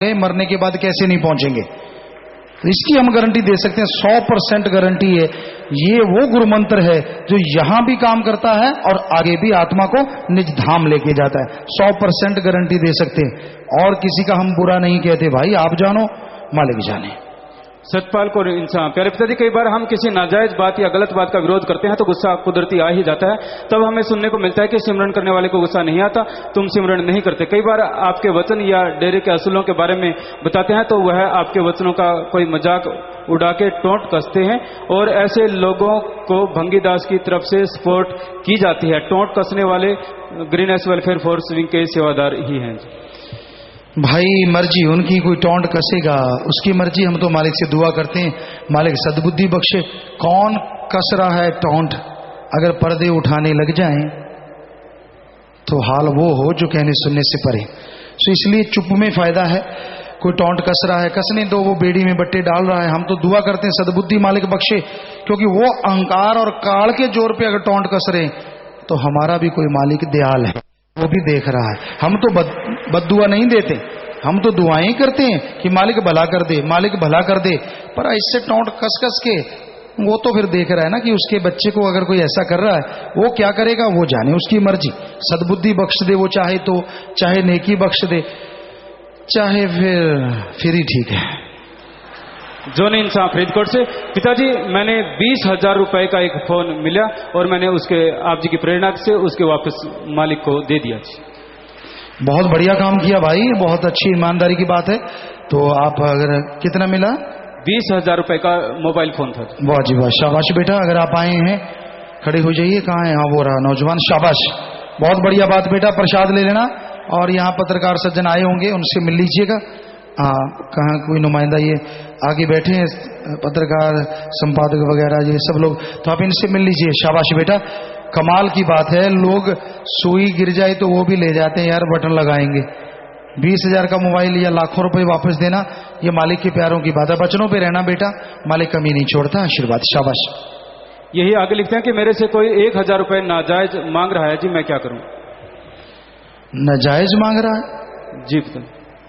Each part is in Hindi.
मरने के बाद कैसे नहीं पहुंचेंगे। तो इसकी हम गारंटी दे सकते हैं, 100% गारंटी है। ये वो गुरु मंत्र है जो यहां भी काम करता है और आगे भी आत्मा को निज धाम लेके जाता है। 100% गारंटी दे सकते हैं और किसी का हम बुरा नहीं कहते, भाई आप जानो मालिक जाने। सतपाल को इंसान प्यारे पिताजी, कई बार हम किसी नाजायज बात या गलत बात का विरोध करते हैं तो गुस्सा कुदरती आ ही जाता है। तब हमें सुनने को मिलता है कि सिमरन करने वाले को गुस्सा नहीं आता, तुम सिमरन नहीं करते। कई बार आपके वचन या डेरे के असूलों के बारे में बताते हैं तो वह आपके वचनों का कोई मजाक उड़ा के टोंट कसते हैं और ऐसे लोगों को भंगीदास की तरफ से सपोर्ट की जाती है। टोंट कसने वाले ग्रीनेस वेलफेयर फोर्स विंग के सेवादार ही हैं। भाई मर्जी उनकी, कोई टोंट कसेगा उसकी मर्जी। हम तो मालिक से दुआ करते हैं मालिक सद्बुद्धि बख्शे। कौन कस रहा है टोंट, अगर पर्दे उठाने लग जाएं तो हाल वो हो जो कहने सुनने से परे। सो इसलिए चुप में फायदा है। कोई टोंट कस रहा है, कसने दो, वो बेड़ी में बट्टे डाल रहा है। हम तो दुआ करते हैं सद्बुद्धि मालिक बख्शे, क्योंकि वो अहंकार और काल के जोर पे अगर टोंट कस रहे तो हमारा भी कोई मालिक दयाल है, वो भी देख रहा है। हम तो बद्दुआ नहीं देते, हम तो दुआएं करते हैं कि मालिक भला कर दे, मालिक भला कर दे। पर इससे टोंट कस कस के वो तो फिर देख रहा है ना कि उसके बच्चे को अगर कोई ऐसा कर रहा है वो क्या करेगा, वो जाने, उसकी मर्जी। सद्बुद्धि बख्श दे वो चाहे तो, चाहे नेकी बख्श दे, चाहे फिर ही ठीक है। जोनी इंसान फरीदकोट से, पिताजी मैंने 20,000 रुपए का एक फोन मिला और मैंने उसके आप जी की प्रेरणा से उसके वापस मालिक को दे दिया। बहुत बढ़िया काम किया भाई, बहुत अच्छी ईमानदारी की बात है। तो आप अगर कितना मिला? 20,000 रुपए का मोबाइल फोन था। वाह जी वाह, शाबाश बेटा। अगर आप आए हैं खड़े हो जाइए। कहाँ है? हाँ वो रहा नौजवान, शाबाश, बहुत बढ़िया बात बेटा। प्रसाद ले लेना और यहाँ पत्रकार सज्जन आए होंगे उनसे मिल लीजिएगा। हाँ कहाँ कोई नुमाइंदा ये आगे बैठे हैं, पत्रकार संपादक वगैरह ये सब लोग, तो आप इनसे मिल लीजिए। शाबाश बेटा, कमाल की बात है। लोग सुई गिर जाए तो वो भी ले जाते हैं यार, बटन लगाएंगे। 20,000 का मोबाइल या लाखों रुपए वापस देना, ये मालिक के प्यारों की बात है। बचनों पे रहना बेटा, मालिक कमी नहीं छोड़ता। आशीर्वाद, शाबाश। यही आगे लिखते हैं कि मेरे से कोई 1,000 रुपए नाजायज मांग रहा है जी, मैं क्या करूं? नाजायज मांग रहा है जी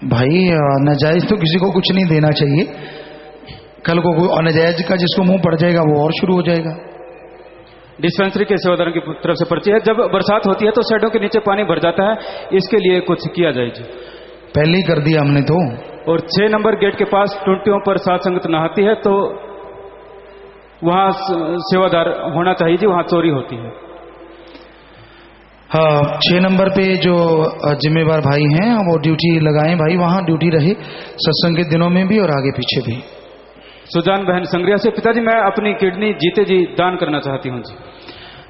भाई, नाजायज तो किसी को कुछ नहीं देना चाहिए। कल को कोई अनाजायज का जिसको मुंह पड़ जाएगा वो और शुरू हो जाएगा। डिस्पेंसरी के सेवादारों की तरफ से पर्ची है। जब बरसात होती है तो शेडों के नीचे पानी भर जाता है, इसके लिए कुछ किया जाए जी? पहले ही कर दिया हमने तो। और 6 नंबर गेट के पास टुंटियों पर सात संगत नहाती है तो वहां सेवादार होना चाहिए जी, वहां चोरी होती है। हाँ 6 नंबर पे जो जिम्मेवार भाई हैं वो ड्यूटी लगाएं भाई, वहां ड्यूटी रहे सत्संग के दिनों में भी और आगे पीछे भी। सुजान बहन संग्रिया से, पिताजी मैं अपनी किडनी जीते जी दान करना चाहती हूँ जी।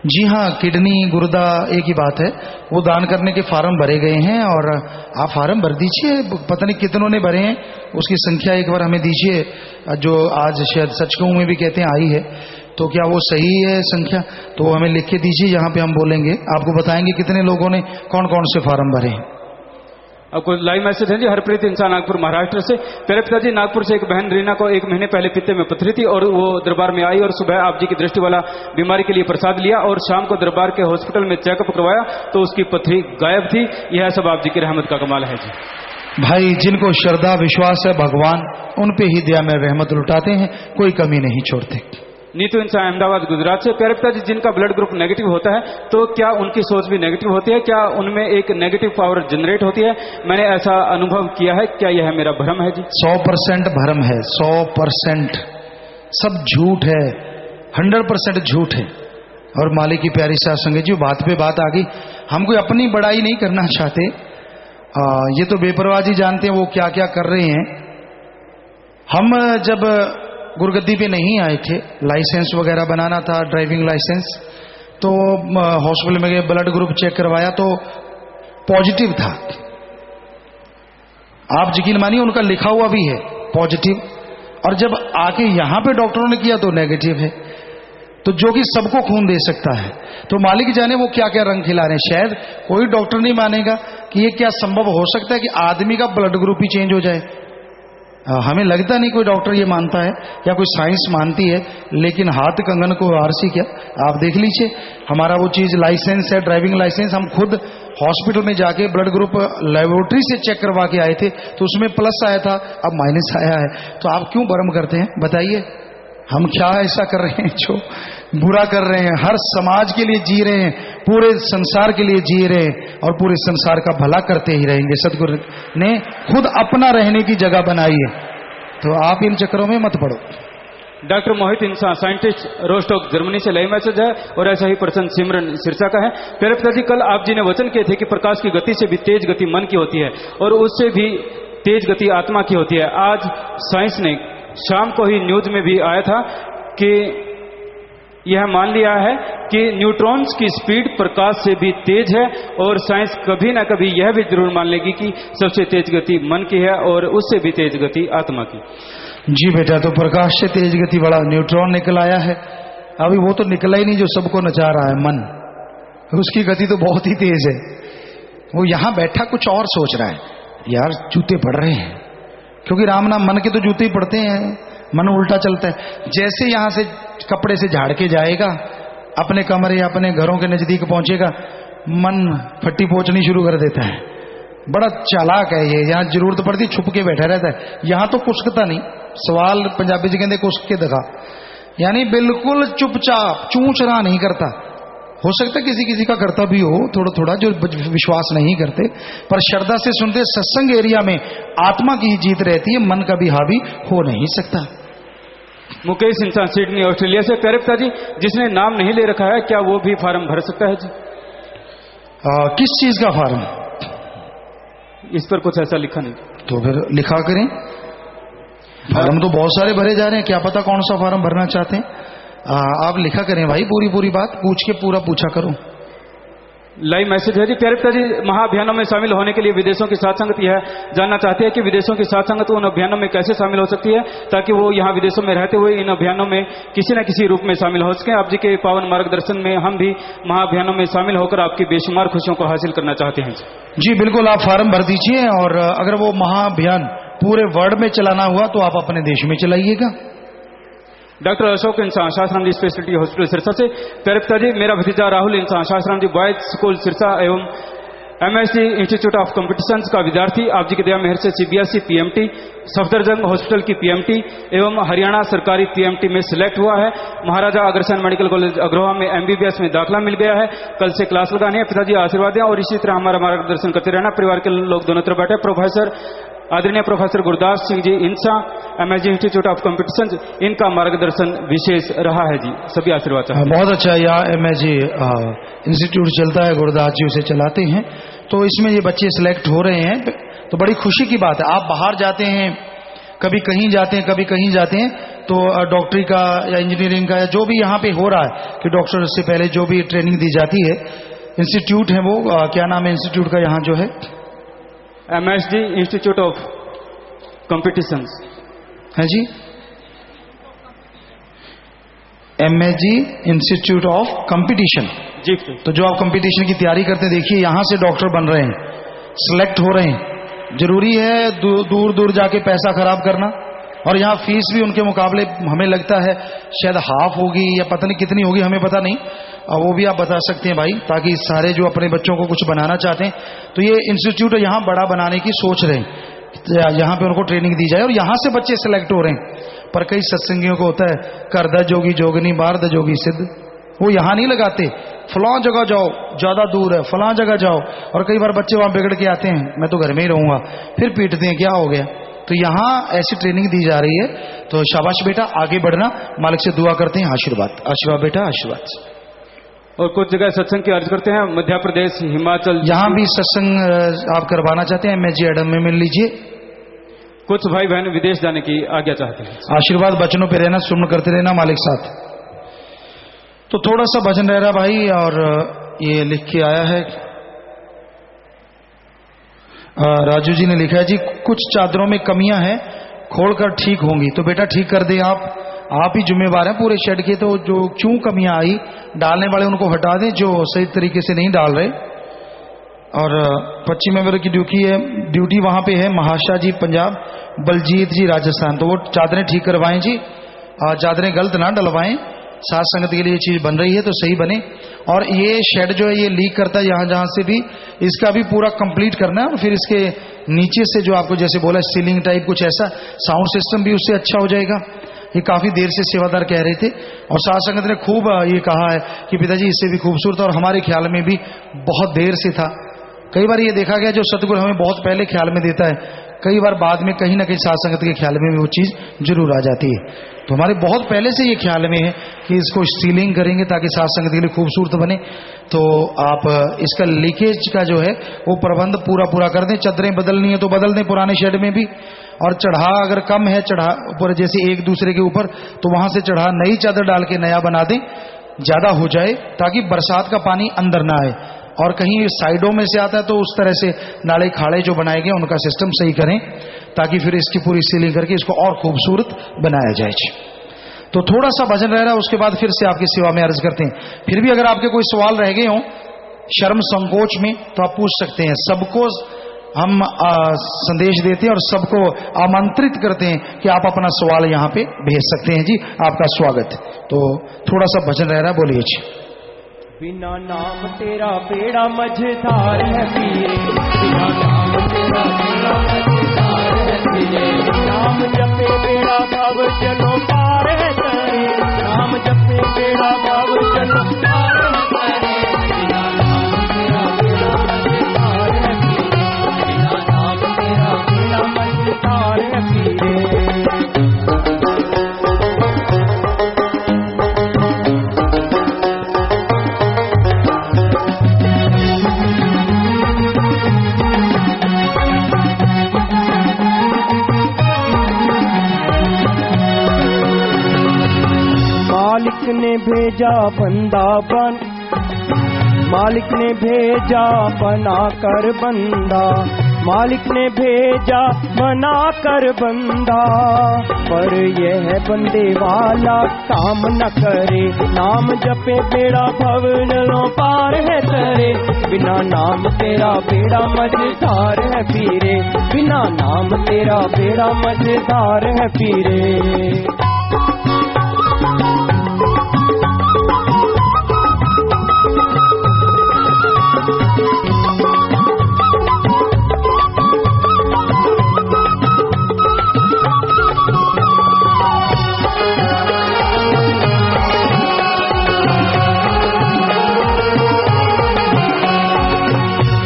जी हाँ, किडनी गुर्दा एक ही बात है। वो दान करने के फार्म भरे गए हैं और आप फार्म भर दीजिए। पता नहीं कितनों ने भरे हैं, उसकी संख्या एक बार हमें दीजिए। जो आज शायद सचखंड में भी कहते हैं आई है, तो क्या वो सही है संख्या? तो वो हमें लिख के दीजिए, यहाँ पे हम बोलेंगे, आपको बताएंगे कितने लोगों ने कौन कौन से फार्म भरे हैं। आपको लाइव मैसेज है जी। हरप्रीत इंसान नागपुर महाराष्ट्र से, पहले पिताजी नागपुर से एक बहन रीना को 1 महीने पहले पित्ते में पथरी थी और वो दरबार में आई और सुबह आप जी की दृष्टि वाला बीमारी के लिए प्रसाद लिया और शाम को दरबार के हॉस्पिटल में चेकअप करवाया तो उसकी पथरी गायब थी। यह सब आप जी की रहमत का कमाल है जी। भाई जिनको श्रद्धा विश्वास है भगवान उन पे ही दया में रहमत लुटाते हैं, कोई कमी नहीं छोड़ते। नीतू इंसान अहमदाबाद गुजरात से, प्यारे पिताजी जिनका ब्लड ग्रुप नेगेटिव होता है तो क्या उनकी सोच भी नेगेटिव होती है? क्या उनमें एक नेगेटिव पावर जनरेट होती है? मैंने ऐसा अनुभव किया है, क्या यह मेरा भ्रम है जी? 100% भ्रम है, 100%। सब झूठ है, 100% झूठ है। और मालिक की प्यारी साथ संगत जी, बात पे बात आ गई। हम कोई अपनी बड़ाई नहीं करना चाहते, ये तो बेपरवाही जानते हैं वो क्या क्या कर रहे हैं। हम जब गुरगद्दी पे नहीं आए थे, लाइसेंस वगैरह बनाना था, ड्राइविंग लाइसेंस, तो हॉस्पिटल में गए, ब्लड ग्रुप चेक करवाया तो पॉजिटिव था। आप यकीन मानिए उनका लिखा हुआ भी है पॉजिटिव, और जब आके यहां पे डॉक्टरों ने किया तो नेगेटिव है। तो जो कि सबको खून दे सकता है, तो मालिक जाने वो क्या क्या रंग खिला रहे हैं। शायद कोई डॉक्टर नहीं मानेगा कि ये क्या संभव हो सकता है कि आदमी का ब्लड ग्रुप ही चेंज हो जाए। हमें लगता नहीं कोई डॉक्टर ये मानता है या कोई साइंस मानती है, लेकिन हाथ कंगन को आरसी क्या, आप देख लीजिए। हमारा वो चीज लाइसेंस है, ड्राइविंग लाइसेंस, हम खुद हॉस्पिटल में जाके ब्लड ग्रुप लेबोरेटरी से चेक करवा के आए थे, तो उसमें प्लस आया था, अब माइनस आया है। तो आप क्यों भ्रम करते हैं, बताइए। हम क्या ऐसा कर रहे हैं जो बुरा कर रहे हैं? हर समाज के लिए जी रहे हैं, पूरे संसार के लिए जी रहे हैं और पूरे संसार का भला करते ही रहेंगे। सदगुरु ने खुद अपना रहने की जगह बनाई है, तो आप इन चक्करों में मत पड़ो। डॉक्टर मोहित इंसान, साइंटिस्ट, रोस्टॉक, जर्मनी से लाइव मैसेज है, और ऐसा ही पर्सन सिमरन सिरसा का है। प्यारे पिताजी, कल आप जी ने वचन किए थे कि प्रकाश की गति से भी तेज गति मन की होती है और उससे भी तेज गति आत्मा की होती है। आज साइंस ने शाम को ही न्यूज में भी आया था कि यह मान लिया है कि न्यूट्रॉन्स की स्पीड प्रकाश से भी तेज है, और साइंस कभी ना कभी यह भी जरूर मान लेगी कि सबसे तेज गति मन की है और उससे भी तेज गति आत्मा की। जी बेटा, तो प्रकाश से तेज गति बड़ा न्यूट्रॉन निकल आया है। अभी वो तो निकला ही नहीं जो सबको नचा रहा है, मन, उसकी गति तो बहुत ही तेज है। वो यहां बैठा कुछ और सोच रहा है, यार जूते पड़ रहे हैं, क्योंकि राम नाम मन के तो जूते ही पड़ते हैं, मन उल्टा चलता है। जैसे यहां से कपड़े से झाड़ के जाएगा, अपने कमरे या अपने घरों के नजदीक पहुंचेगा, मन फट्टी पोंछनी शुरू कर देता है। बड़ा चालाक है ये, यहां जरूरत पड़ती छुप के बैठा रहता है। यहां तो कुसकता नहीं, सवाल पंजाबी जी कहते कुसक के दिखा, यानी बिल्कुल चुपचाप, चूं चरा नहीं करता। हो सकता है किसी किसी का करता भी हो थोड़ा थोड़ा, जो विश्वास नहीं करते, पर श्रद्धा से सुनते। सत्संग एरिया में आत्मा की ही जीत रहती है, मन का भी हावी हो नहीं सकता। मुकेश इंसान, सिडनी, ऑस्ट्रेलिया से। प्यारे पिताजी, जिसने नाम नहीं ले रखा है, क्या वो भी फार्म भर सकता है जी? किस चीज का फार्म? इस पर कुछ ऐसा लिखा नहीं। तो फिर लिखा करें, फार्म तो बहुत सारे भरे जा रहे हैं, क्या पता कौन सा फार्म भरना चाहते हैं। आप लिखा करें भाई, पूरी बात पूछ के पूरा पूछा करो। लाइव मैसेज है जी। प्यारे पिताजी, महाअभियानों में शामिल होने के लिए विदेशों की साथ संगत यह जानना चाहते हैं कि विदेशों की साथ संगत उन अभियानों में कैसे शामिल हो सकती है, ताकि वो यहाँ विदेशों में रहते हुए इन अभियानों में किसी न किसी रूप में शामिल हो सके। आप जी के पावन मार्गदर्शन में हम भी महाअभियानों में शामिल होकर आपकी बेशुमार खुशियों को हासिल करना चाहते हैं। जी बिल्कुल, आप फार्म भर दीजिए, और अगर वो महाअभियान पूरे वर्ल्ड में चलाना हुआ तो आप अपने देश में चलाइएगा। डॉक्टर अशोक इंसान, शास्त्राम जी, स्पेशलिटी हॉस्पिटल सिरसा से। प्यारे पिताजी, मेरा भतीजा राहुल इंसान, शास्त्राम जी बॉयज स्कूल सिरसा एवं MSc इंस्टीट्यूट ऑफ कॉम्पिटिशंस का विद्यार्थी, आप जी की दया मेहर से CBSE PMT, सफदरजंग हॉस्पिटल की PMT एवं हरियाणा सरकारी PMT में सिलेक्ट हुआ है। महाराजा अग्रसेन मेडिकल कॉलेज अग्रोहा में MBBS में दाखिला मिल गया है। कल से क्लास लगानी है। पिताजी आशीर्वाद दें और इसी तरह हमारा मार्गदर्शन करते रहना। परिवार के लोग दोनों तरफ बैठे। प्रोफेसर आदरणीय प्रोफेसर गुरदास सिंह जी इंसा, MSc इंस्टीट्यूट ऑफ कॉम्पिटिशन, इनका मार्गदर्शन विशेष रहा है जी। सभी आशीर्वाद चाहते हैं। बहुत अच्छा, यहाँ MSc इंस्टीट्यूट चलता है, गुरदास जी उसे चलाते हैं, तो इसमें ये बच्चे सिलेक्ट हो रहे हैं, तो बड़ी खुशी की बात है। आप बाहर जाते हैं, कभी कहीं जाते हैं, कभी कहीं जाते हैं, तो डॉक्टरी का या इंजीनियरिंग का या जो भी यहाँ पे हो रहा है कि डॉक्टर से पहले जो भी ट्रेनिंग दी जाती है, इंस्टीट्यूट है वो, क्या नाम है इंस्टीट्यूट का यहाँ जो है? MSc इंस्टीट्यूट ऑफ कॉम्पिटिशंस है जी, MSc इंस्टीट्यूट ऑफ कंपटीशन जी। तो जो आप कंपटीशन की तैयारी करते हैं, देखिए यहां से डॉक्टर बन रहे हैं, सिलेक्ट हो रहे हैं। जरूरी है दूर दूर जाके पैसा खराब करना, और यहाँ फीस भी उनके मुकाबले हमें लगता है शायद हाफ होगी या पता नहीं कितनी होगी, हमें पता नहीं, वो भी आप बता सकते हैं भाई, ताकि सारे जो अपने बच्चों को कुछ बनाना चाहते हैं, तो ये इंस्टीट्यूट यहाँ बड़ा बनाने की सोच रहे हैं, यहाँ पे उनको ट्रेनिंग दी जाए और यहाँ से बच्चे सिलेक्ट हो रहे हैं। पर कई सत्संगियों को होता है कर the Jogi Jogni bar the जोगी सिद्ध, वो यहाँ नहीं लगाते, फलां जगह जाओ, ज्यादा दूर है, फलां जगह जाओ, और कई बार बच्चे वहां बिगड़ के आते हैं, मैं तो घर में ही रहूंगा, फिर पीटते हैं, क्या हो गया। तो यहाँ ऐसी ट्रेनिंग दी जा रही है, तो शाबाश बेटा, आगे बढ़ना, मालिक से दुआ करते हैं, आशीर्वाद, आशीर्वाद बेटा, आशीर्वाद। और कुछ जगह सत्संग की अर्ज करते हैं, मध्य प्रदेश, हिमाचल, यहाँ भी सत्संग आप करवाना चाहते हैं, MSc एडम में मिल लीजिए। कुछ भाई बहन विदेश जाने की आज्ञा चाहते हैं। आशीर्वाद बचनों पे रहना, सुन करते रहना मालिक साथ। तो थोड़ा सा भजन रह रहा भाई, और ये लिख के आया है, राजू जी ने लिखा है जी, कुछ चादरों में कमियां हैं, खोलकर ठीक होंगी, तो बेटा ठीक कर दें आप ही जिम्मेवार हैं पूरे शेड के, तो जो क्यों कमियां आई, डालने वाले उनको हटा दें जो सही तरीके से नहीं डाल रहे। और 25 मेंबर की ड्यूटी वहाँ पे है महाशा जी पंजाब, बलजीत जी राजस्थान। तो वो चादरें ठीक करवाएं जी, चादरें गलत ना डलवाएं। साथ संगत के लिए ये चीज़ बन रही है तो सही बने। और ये शेड जो है ये लीक करता है यहाँ जहाँ से भी, इसका भी पूरा कंप्लीट करना है। और फिर इसके नीचे से जो आपको जैसे बोला सीलिंग टाइप कुछ ऐसा, साउंड सिस्टम भी उससे अच्छा हो जाएगा। ये काफ़ी देर से सेवादार कह रहे थे और साथ संगत ने खूब ये कहा है कि पिताजी इससे भी खूबसूरत, और हमारे ख्याल में भी बहुत देर से था। कई बार ये देखा गया जो सतगुरु हमें बहुत पहले ख्याल में देता है, कई बार बाद में कहीं ना कहीं साथ संगत के ख्याल में भी वो चीज़ जरूर आ जाती है। तो हमारे बहुत पहले से ये ख्याल में है कि इसको सीलिंग करेंगे ताकि साथ संगत के लिए खूबसूरत बने। तो आप इसका लीकेज का जो है वो प्रबंध पूरा कर दें। चादरें बदलनी है तो बदल दें पुराने शेड में भी, और चढ़ा अगर कम है चढ़ा ऊपर जैसे एक दूसरे के ऊपर, तो वहां से चढ़ा नई चादर डाल के नया बना दें, ज्यादा हो जाए ताकि बरसात का पानी अंदर ना आए। और कहीं साइडों में से आता है तो उस तरह से नाले खाड़े जो बनाए गए उनका सिस्टम सही करें ताकि फिर इसकी पूरी सीलिंग करके इसको और खूबसूरत बनाया जाए। तो थोड़ा सा भजन रह रहा है, उसके बाद फिर से आपकी सेवा में अर्ज करते हैं। फिर भी अगर आपके कोई सवाल रह गए हों शर्म संकोच में तो आप पूछ सकते हैं। सबको हम संदेश देते हैं और सबको आमंत्रित करते हैं कि आप अपना सवाल यहाँ पे भेज सकते हैं। जी आपका स्वागत। तो थोड़ा सा भजन रह रहा है, बोलिए जी। बिना नाम तेरा बेड़ा मझधार है पीरे, बिना नाम तेरा बेड़ा मझधार है पीरे। नाम जपे बेड़ा भव चलो पार है करे, नाम जपे बेड़ा भव चलो पार है करे। बिना नाम तेरा बेड़ा मझधार है पीरे, बिना नाम तेरा बेड़ा मझधार है पीरे। मालिक ने भेजा बंदा बन, मालिक ने भेजा बना कर बंदा, मालिक ने भेजा बना कर बंदा। पर यह बंदे वाला काम न करे, नाम जपे बेड़ा भव जलों पार है तरे। बिना नाम तेरा बेड़ा मझधार है पीरे, बिना नाम तेरा बेड़ा मझधार है पीरे।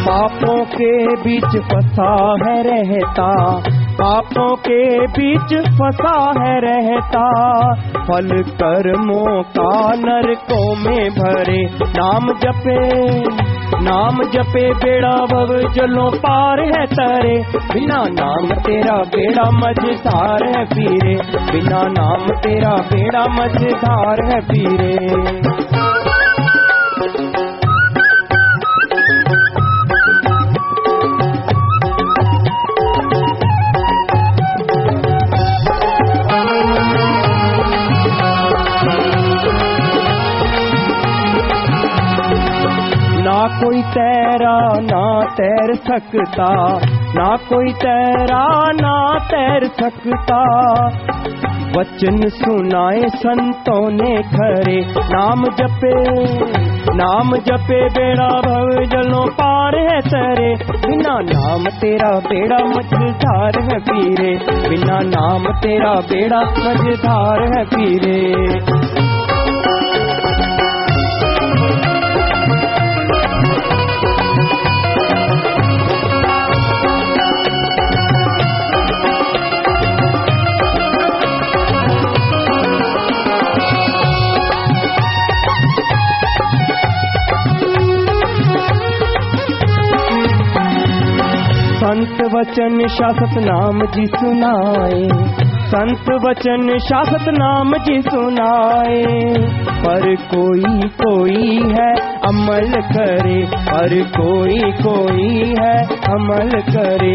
पापों के बीच फंसा है रहता, पापों के बीच फंसा है रहता। फल कर्मों का नरकों में भरे, नाम जपे बेड़ा भव जलों पार है तरे। बिना नाम तेरा बेड़ा मझधार है पीरे, बिना नाम तेरा बेड़ा मझधार है पीरे। ना कोई तैरा ना तैर सकता, ना कोई तैरा ना तैर सकता। वचन सुनाए संतों ने खरे, नाम जपे बेड़ा भव जलों पार है तरे। बिना नाम तेरा बेड़ा मझधार है पीरे, बिना नाम तेरा बेड़ा मझधार है पीरे। संत वचन शासत नाम जी सुनाए, संत वचन शासत नाम जी सुनाए। पर कोई है अमल करे, पर कोई है अमल करे।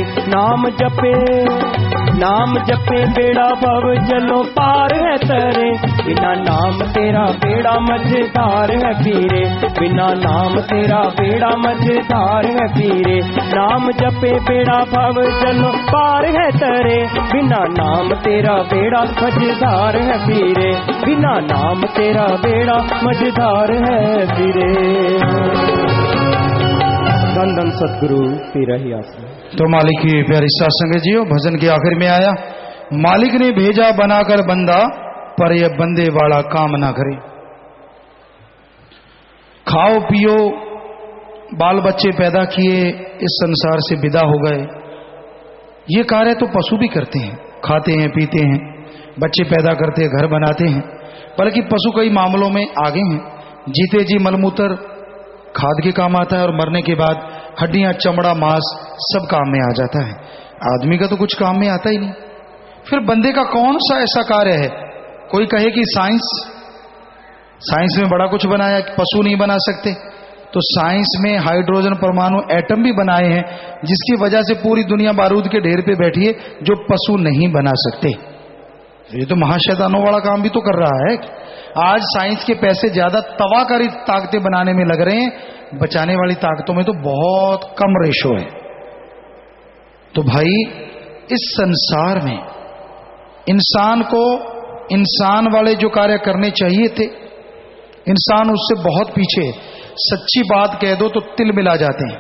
नाम जपे बेड़ा भव जलो पार है तरे, बिना नाम तेरा बेड़ा मझधार है पीरे, बिना नाम तेरा बेड़ा मझधार है पीरे। नाम जपे बेड़ा भव जलो पार है तरे, बिना नाम तेरा बेड़ा मझधार है पीरे, बिना नाम तेरा बेड़ा मझधार है पीरे। धन धन सतगुरु तेरा ही आसन। तो मालिक की प्यारी साथ संगत जियो, भजन के आखिर में आया, मालिक ने भेजा बनाकर बंदा, पर यह बंदे वाला काम ना करे। खाओ पियो, बाल बच्चे पैदा किए, इस संसार से विदा हो गए। ये कार्य तो पशु भी करते हैं, खाते हैं पीते हैं, बच्चे पैदा करते हैं, घर बनाते हैं, बल्कि पशु कई मामलों में आगे हैं। जीते जी मलमूत्र खाद के काम आता है और मरने के बाद हड्डियां, चमड़ा, मांस सब काम में आ जाता है। आदमी का तो कुछ काम में आता ही नहीं। फिर बंदे का कौन सा ऐसा कार्य है? कोई कहे कि साइंस में बड़ा कुछ बनाया, पशु नहीं बना सकते। तो साइंस में हाइड्रोजन परमाणु एटम भी बनाए हैं, जिसकी वजह से पूरी दुनिया बारूद के ढेर पे बैठी है, जो पशु नहीं बना सकते। ये तो महाशैतानों वाला काम भी तो कर रहा है। आज साइंस के पैसे ज्यादा तबाहकारी ताकतें बनाने में लग रहे हैं, बचाने वाली ताकतों में तो बहुत कम रेशो है। तो भाई, इस संसार में इंसान को इंसान वाले जो कार्य करने चाहिए थे, इंसान उससे बहुत पीछे। सच्ची बात कह दो तो तिल मिला जाते हैं,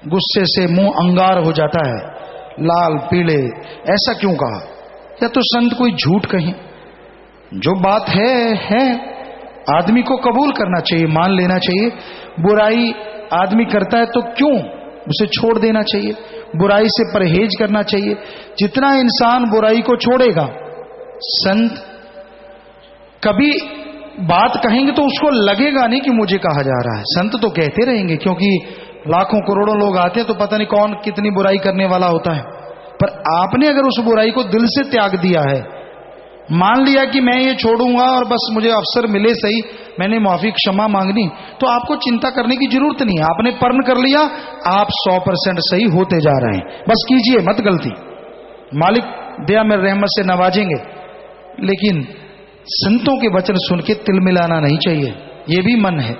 गुस्से से मुंह अंगार हो जाता है, लाल पीले। ऐसा क्यों कहा? या तो संत कोई झूठ कहें? जो बात है आदमी को कबूल करना चाहिए, मान लेना चाहिए। बुराई आदमी करता है तो क्यों उसे छोड़ देना चाहिए, बुराई से परहेज करना चाहिए। जितना इंसान बुराई को छोड़ेगा, संत कभी बात कहेंगे तो उसको लगेगा नहीं कि मुझे कहा जा रहा है। संत तो कहते रहेंगे, क्योंकि लाखों करोड़ों लोग आते हैं तो पता नहीं कौन कितनी बुराई करने वाला होता है। पर आपने अगर उस बुराई को दिल से त्याग दिया है, मान लिया कि मैं ये छोड़ूंगा और बस मुझे अवसर मिले सही, मैंने माफी क्षमा मांगनी, तो आपको चिंता करने की जरूरत नहीं है। आपने पर्ण कर लिया, आप 100% सही होते जा रहे हैं। बस कीजिए मत गलती, मालिक दया में रहमत से नवाजेंगे। लेकिन संतों के वचन सुन के तिल मिलाना नहीं चाहिए, ये भी मन है।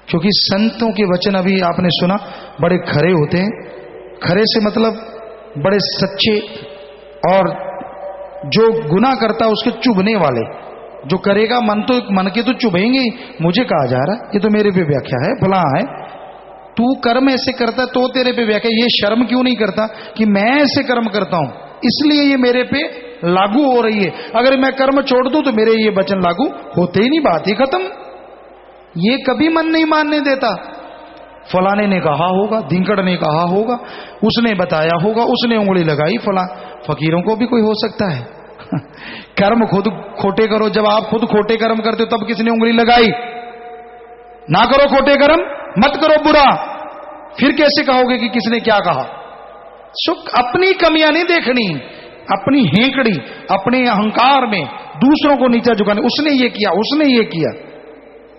क्योंकि संतों के वचन अभी आपने सुना, बड़े खरे होते हैं। खरे से मतलब बड़े सच्चे, और जो गुनाह करता है उसके चुभने वाले। जो करेगा मन के तो चुभेंगे ही, मुझे कहा जा रहा है, ये तो मेरे पे व्याख्या है, फला है, तू कर्म ऐसे करता तो तेरे पे व्याख्या। ये शर्म क्यों नहीं करता कि मैं ऐसे कर्म करता हूं, इसलिए ये मेरे पे लागू हो रही है। अगर मैं कर्म छोड़ दूं तो मेरे ये वचन लागू होते ही नहीं, बात ही खत्म। ये कभी मन नहीं मानने देता। फलाने ने कहा होगा, धिंकड़ ने कहा होगा, उसने बताया होगा, उसने उंगली लगाई, फला। फकीरों को भी कोई हो सकता है? कर्म खुद खोटे करो। जब आप खुद खोटे कर्म करते हो तब किसने उंगली लगाई? ना करो खोटे कर्म, मत करो बुरा, फिर कैसे कहोगे कि किसने क्या कहा? सुख अपनी कमियां नहीं देखनी, अपनी हेंकड़ी, अपने अहंकार में दूसरों को नीचा झुकाने। उसने ये किया, उसने ये किया।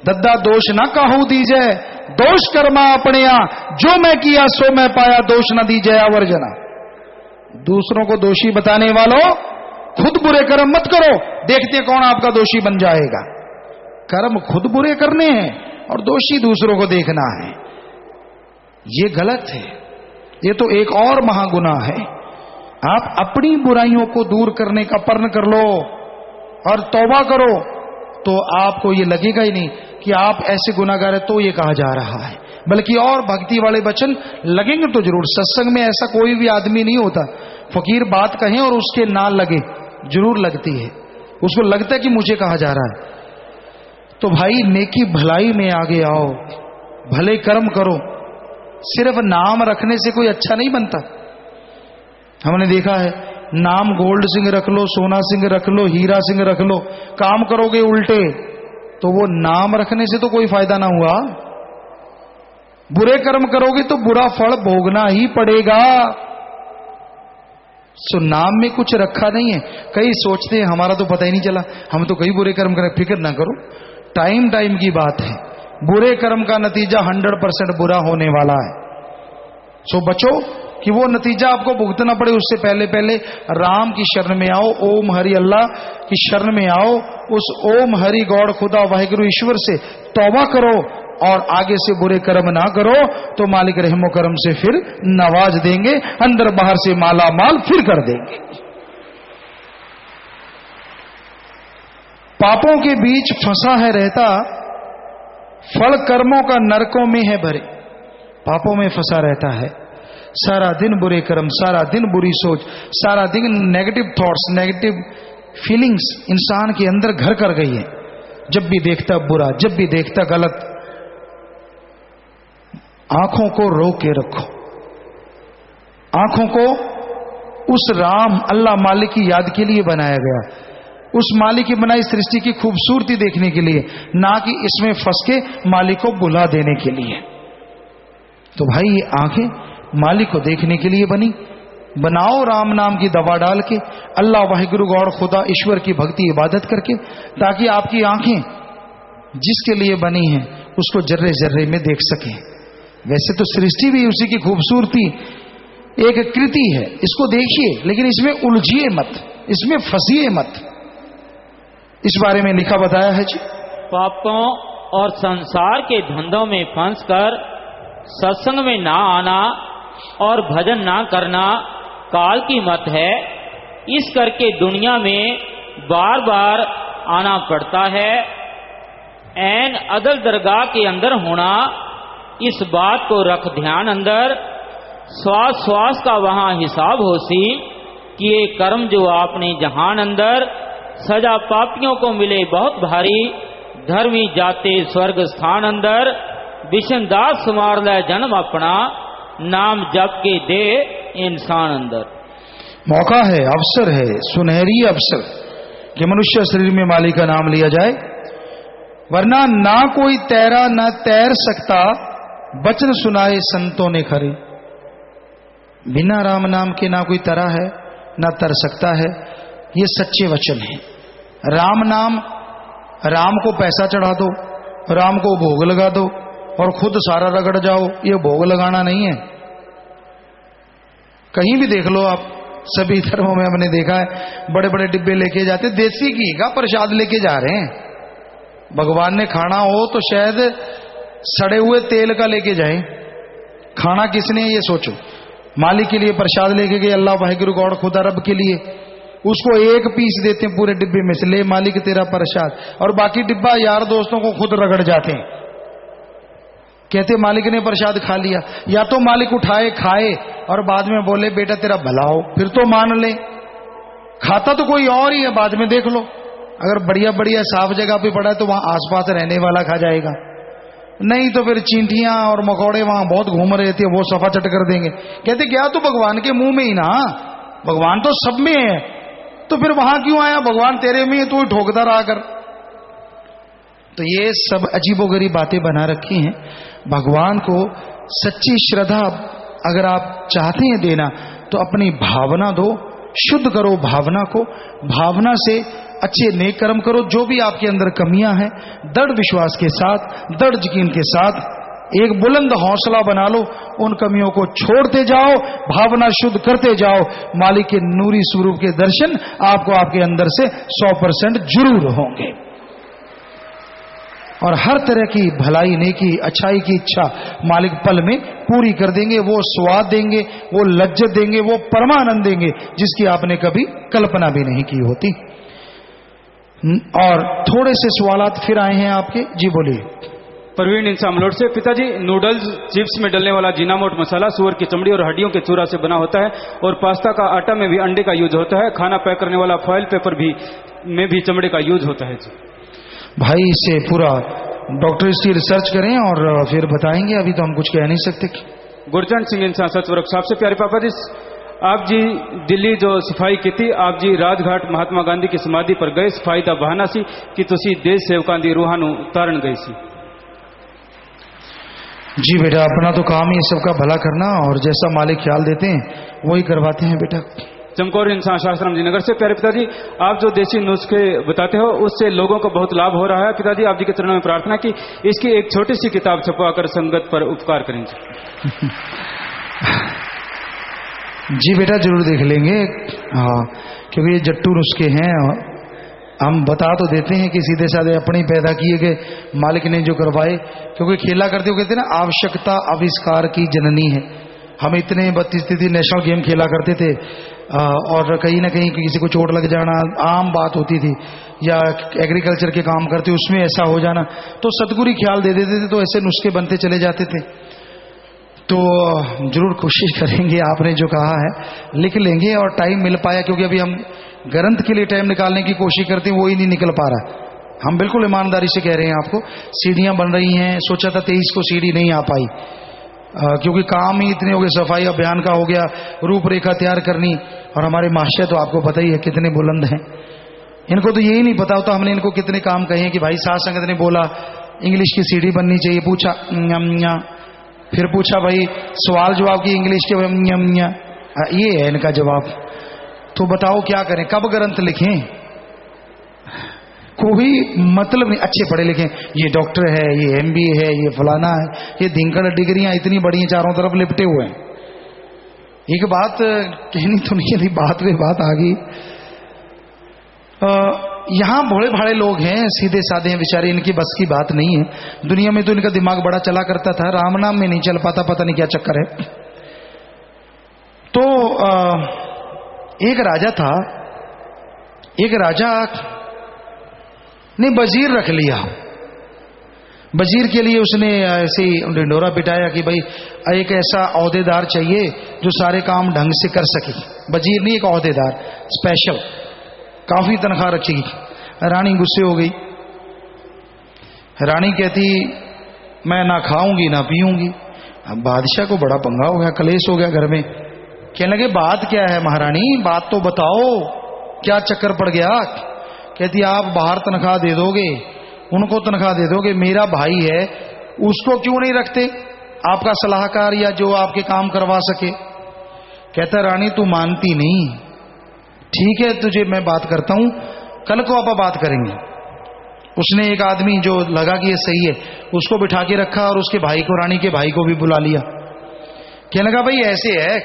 दद्दा दोष ना कहू दीजिए, दोष कर्मा अपने यहाँ, जो मैं किया सो मैं पाया, दोष न दीजिए आवर्जना। दूसरों को दोषी बताने वालों, खुद बुरे कर्म मत करो, देखते कौन आपका दोषी बन जाएगा। कर्म खुद बुरे करने हैं और दोषी दूसरों को देखना है, ये गलत है। ये तो एक और महागुनाह है। आप अपनी बुराइयों को दूर करने का प्रण कर लो और तौबा करो, तो आपको ये लगेगा ही नहीं कि आप ऐसे गुनाहगार है तो ये कहा जा रहा है, बल्कि और भक्ति वाले वचन लगेंगे तो जरूर। सत्संग में ऐसा कोई भी आदमी नहीं होता फकीर बात कहें और उसके ना लगे, जरूर लगती है, उसको लगता है कि मुझे कहा जा रहा है। तो भाई नेकी भलाई में आगे आओ, भले कर्म करो। सिर्फ नाम रखने से कोई अच्छा नहीं बनता। हमने देखा है, नाम गोल्ड सिंह रख लो, सोना सिंह रख लो, हीरा सिंह रख लो, काम करोगे उल्टे तो वो नाम रखने से तो कोई फायदा ना हुआ। बुरे कर्म करोगे तो बुरा फल भोगना ही पड़ेगा। सो नाम में कुछ रखा नहीं है। कई सोचते हैं हमारा तो पता ही नहीं चला, हम तो कई बुरे कर्म करें। फिक्र ना करो, टाइम टाइम की बात है। बुरे कर्म का नतीजा 100% बुरा होने वाला है। सो बचो, कि वो नतीजा आपको भुगतना पड़े, उससे पहले पहले राम की शरण में आओ, ओम हरि अल्लाह की शरण में आओ, उस ओम हरि गॉड खुदा वाहिगुरु ईश्वर से तौबा करो और आगे से बुरे कर्म ना करो, तो मालिक रहमो करम से फिर नवाज देंगे, अंदर बाहर से माला माल फिर कर देंगे। पापों के बीच फंसा है रहता, फल कर्मों का नरकों में है भरे। पापों में फंसा रहता है, सारा दिन बुरे कर्म, सारा दिन बुरी सोच, सारा दिन नेगेटिव थॉट्स, नेगेटिव फीलिंग्स इंसान के अंदर घर कर गई है। जब भी देखता बुरा, जब भी देखता गलत। आंखों को रोक के रखो, आंखों को उस राम अल्लाह मालिक की याद के लिए बनाया गया, उस मालिक की बनाई सृष्टि की खूबसूरती देखने के लिए, ना कि इसमें फंस के मालिक को बुला देने के लिए। तो भाई ये आंखें मालिक को देखने के लिए बनी, बनाओ राम नाम की दवा डाल के, अल्लाह वाहिगुरु गौर खुदा ईश्वर की भक्ति इबादत करके, ताकि आपकी आंखें जिसके लिए बनी हैं उसको जर्रे जर्रे में देख सकें। वैसे तो सृष्टि भी उसी की खूबसूरती एक कृति है, इसको देखिए, लेकिन इसमें उलझिए मत, इसमें फंसिए मत। इस बारे में लिखा बताया है जी। पापों और संसार के धंधों में फंसकर सत्संग में ना आना और भजन ना करना काल की मत है। इस करके दुनिया में बार बार आना पड़ता है। ऐन अदल दरगाह के अंदर होना, इस बात को रख ध्यान अंदर। श्वास श्वास का वहां हिसाब होसी कि ये कर्म जो आपने जहान अंदर, सजा पापियों को मिले बहुत भारी। धर्मी जाते स्वर्ग स्थान अंदर, विष्णुदास संवार ले जन्म अपना, नाम जप के दे इंसान अंदर। मौका है, अवसर है, सुनहरी अवसर कि मनुष्य शरीर में मालिक का नाम लिया जाए, वरना ना कोई तैरा ना तैर सकता, वचन सुनाए संतों ने खरे। बिना राम नाम के ना कोई तरा है ना तर सकता है, ये सच्चे वचन है। राम नाम, राम को पैसा चढ़ा दो, राम को भोग लगा दो और खुद सारा रगड़ जाओ, ये भोग लगाना नहीं है। कहीं भी देख लो आप, सभी धर्मों में हमने देखा है, बड़े बड़े डिब्बे लेके जाते, देसी घी का प्रसाद लेके जा रहे हैं। भगवान ने खाना हो तो शायद सड़े हुए तेल का लेके जाए, खाना किसने ये सोचो। मालिक के लिए प्रसाद लेके गए, अल्लाह वाहिगुरु गॉड खुदा रब के लिए, उसको एक पीस देते हैं पूरे डिब्बे में से, ले मालिक तेरा प्रसाद, और बाकी डिब्बा यार दोस्तों को खुद रगड़ जाते हैं, कहते मालिक ने प्रसाद खा लिया। या तो मालिक उठाए खाए और बाद में बोले बेटा तेरा भला हो, फिर तो मान ले। खाता तो कोई और ही है, बाद में देख लो, अगर बढ़िया बढ़िया साफ जगह पे पड़ा है तो वहां आसपास रहने वाला खा जाएगा, नहीं तो फिर चींटियां और मकोड़े वहां बहुत घूम रहे थे, वो सफा चट कर देंगे। कहते क्या तो भगवान के मुंह में ही ना, भगवान तो सब में है, तो फिर वहां क्यों आया, भगवान तेरे में है, तू ठोकता रहा कर। तो ये सब अजीबोगरीब बातें बना रखी हैं। भगवान को सच्ची श्रद्धा अगर आप चाहते हैं देना, तो अपनी भावना दो, शुद्ध करो भावना को, भावना से अच्छे नेक कर्म करो। जो भी आपके अंदर कमियां हैं, दृढ़ विश्वास के साथ, दृढ़ यकीन के साथ एक बुलंद हौसला बना लो, उन कमियों को छोड़ते जाओ, भावना शुद्ध करते जाओ, मालिक के नूरी स्वरूप के दर्शन आपको आपके अंदर से 100% जरूर होंगे। और हर तरह की भलाई, नेकी, अच्छाई की इच्छा मालिक पल में पूरी कर देंगे। वो स्वाद देंगे, वो लज्जत देंगे, वो परमानंद देंगे जिसकी आपने कभी कल्पना भी नहीं की होती। और थोड़े से सवालात फिर आए हैं आपके, जी बोलिए। परवीन इंसान मलोट से, पिताजी नूडल्स चिप्स में डलने वाला जीनामोट मसाला सुअर की चमड़ी और हड्डियों के चूरा से बना होता है, और पास्ता का आटा में भी अंडे का यूज होता है। खाना पैक करने वाला फॉइल पेपर में भी चमड़े का यूज होता है। जी भाई इसे पूरा डॉक्टर इसकी रिसर्च करें और फिर बताएंगे, अभी तो हम कुछ कह नहीं सकते। गुरचरण सिंह इंसान सच वर्कशॉप से, प्यारे पापा जी, आप जी दिल्ली जो सफाई की थी, आप जी राजघाट महात्मा गांधी की समाधि पर गए, सफाई का बहाना सी कि तुसी देश सेवकां दी रूहां नूं तारण गए सी। जी बेटा, अपना तो काम ही सबका भला करना, और जैसा मालिक ख्याल देते हैं वही करवाते हैं बेटा। चमकौर इंसान शास्त्रम जी नगर से, प्यारे पिताजी, आप जो देसी नुस्खे बताते हो उससे लोगों को बहुत लाभ हो रहा है। पिताजी आप जी के चरणों में प्रार्थना की इसकी एक छोटी सी किताब छपवाकर संगत पर उपकार करेंगे। जी बेटा जरूर देख लेंगे। हाँ, क्योंकि ये जट्टू नुस्खे हैं, हम बता तो देते हैं कि सीधे साधे अपने ही पैदा किए गए, मालिक ने जो करवाए। क्योंकि खेला करते हो, कहते हैं ना, आवश्यकता आविष्कार की जननी है। हम इतने 32 नेशनल गेम खेला करते थे, और कहीं ना कहीं किसी को चोट लग जाना आम बात होती थी, या एग्रीकल्चर के काम करते उसमें ऐसा हो जाना, तो सतगुरु ख्याल दे देते थे, तो ऐसे नुस्खे बनते चले जाते थे। तो जरूर कोशिश करेंगे, आपने जो कहा है लिख लेंगे, और टाइम मिल पाया, क्योंकि अभी हम ग्रंथ के लिए टाइम निकालने की कोशिश करते हैं, वो ही नहीं निकल पा रहा। हम बिल्कुल ईमानदारी से कह रहे हैं आपको, सीढ़ियां बन रही हैं। सोचा था 23 को सीढ़ी नहीं आ पाई, क्योंकि काम ही इतने हो गए, सफाई अभियान का हो गया, रूपरेखा तैयार करनी, और हमारे महाशय तो आपको पता ही है कितने बुलंद हैं। इनको तो यही नहीं पता होता हमने इनको कितने काम कहे हैं कि भाई साध संगत ने बोला इंग्लिश की सीढ़ी बननी चाहिए, पूछा फिर पूछा भाई सवाल जवाब की इंग्लिश के, ये है इनका जवाब। तो बताओ क्या करें, कब ग्रंथ लिखें, कोई मतलब नहीं। अच्छे पढ़े लिखे, ये डॉक्टर है, ये MBA है, ये फलाना है, ये धिंकड़ डिग्रियां इतनी बड़ी हैं, चारों तरफ लिपटे हुए हैं। एक बात कहनी तो नहीं थी, बात पे बात आ गई। यहां भोले भाड़े लोग हैं, सीधे साधे हैं बेचारे, इनकी बस की बात नहीं है। दुनिया में तो इनका दिमाग बड़ा चला करता था, राम नाम में नहीं चल पाता, पता नहीं क्या चक्कर है। तो एक राजा था, एक राजा ने वजीर रख लिया। वजीर के लिए उसने ऐसे ढिंढोरा पिटाया कि भाई एक ऐसा ओहदेदार चाहिए जो सारे काम ढंग से कर सके। वजीर नहीं, एक ओहदेदार स्पेशल, काफी तनख्वाह रखेगी। रानी गुस्से हो गई। रानी कहती मैं ना खाऊंगी ना पीऊंगी। अब बादशाह को बड़ा पंगा हो गया, कलेश हो गया घर में। कहने लगे बात क्या है महारानी, बात तो बताओ, क्या चक्कर पड़ गया। कहती आप बाहर तनख्वाह दे दोगे, उनको तनख्वाह दे दोगे, मेरा भाई है उसको क्यों नहीं रखते, आपका सलाहकार या जो आपके काम करवा सके। कहता रानी तू मानती नहीं, ठीक है तुझे मैं बात करता हूं, कल को आप बात करेंगे। उसने एक आदमी जो लगा कि ये सही है उसको बिठा के रखा, और उसके भाई को, रानी के भाई को भी बुला लिया। कहने लगा भाई ऐसे है,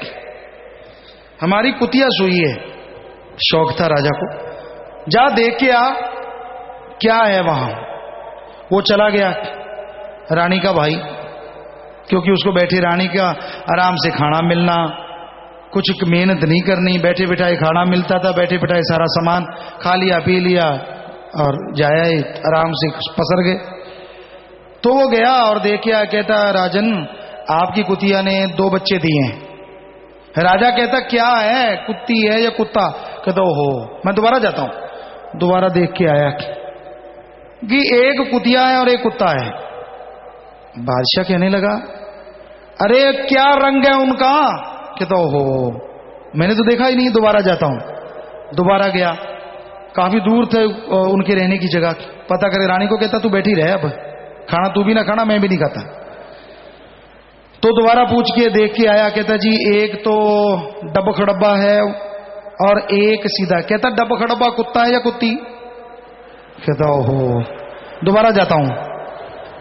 हमारी कुतिया सोई है। शौक था राजा को, जा देख के आ क्या है वहां। वो चला गया, रानी का भाई, क्योंकि उसको बैठी रानी का आराम से खाना मिलना, कुछ मेहनत नहीं करनी, बैठे बिठाए खाना मिलता था, बैठे बिठाए सारा सामान खा लिया पी लिया और जाया आराम से पसर गए। तो वो गया और देख के कहता राजन आपकी कुतिया ने 2 बच्चे दिए हैं। राजा कहता क्या है, कुत्ती है या कुत्ता। कहता हो मैं दोबारा जाता हूं। दोबारा देख के आया कि एक कुतिया है और एक कुत्ता है। बादशाह कहने लगा अरे क्या रंग है उनका। कहता हो मैंने तो देखा ही नहीं, दोबारा जाता हूं। दोबारा गया, काफी दूर थे उनके रहने की जगह, पता करे। रानी को कहता तू बैठी रहे, अब खाना तू भी ना खाना मैं भी नहीं खाता। तो दोबारा पूछ के देख के आया, कहता जी एक तो डब्बा खड़ब्बा है और एक सीधा। कहता डब्बा खड़ब्बा कुत्ता है या कुत्ती। कहता ओहो दोबारा जाता हूं।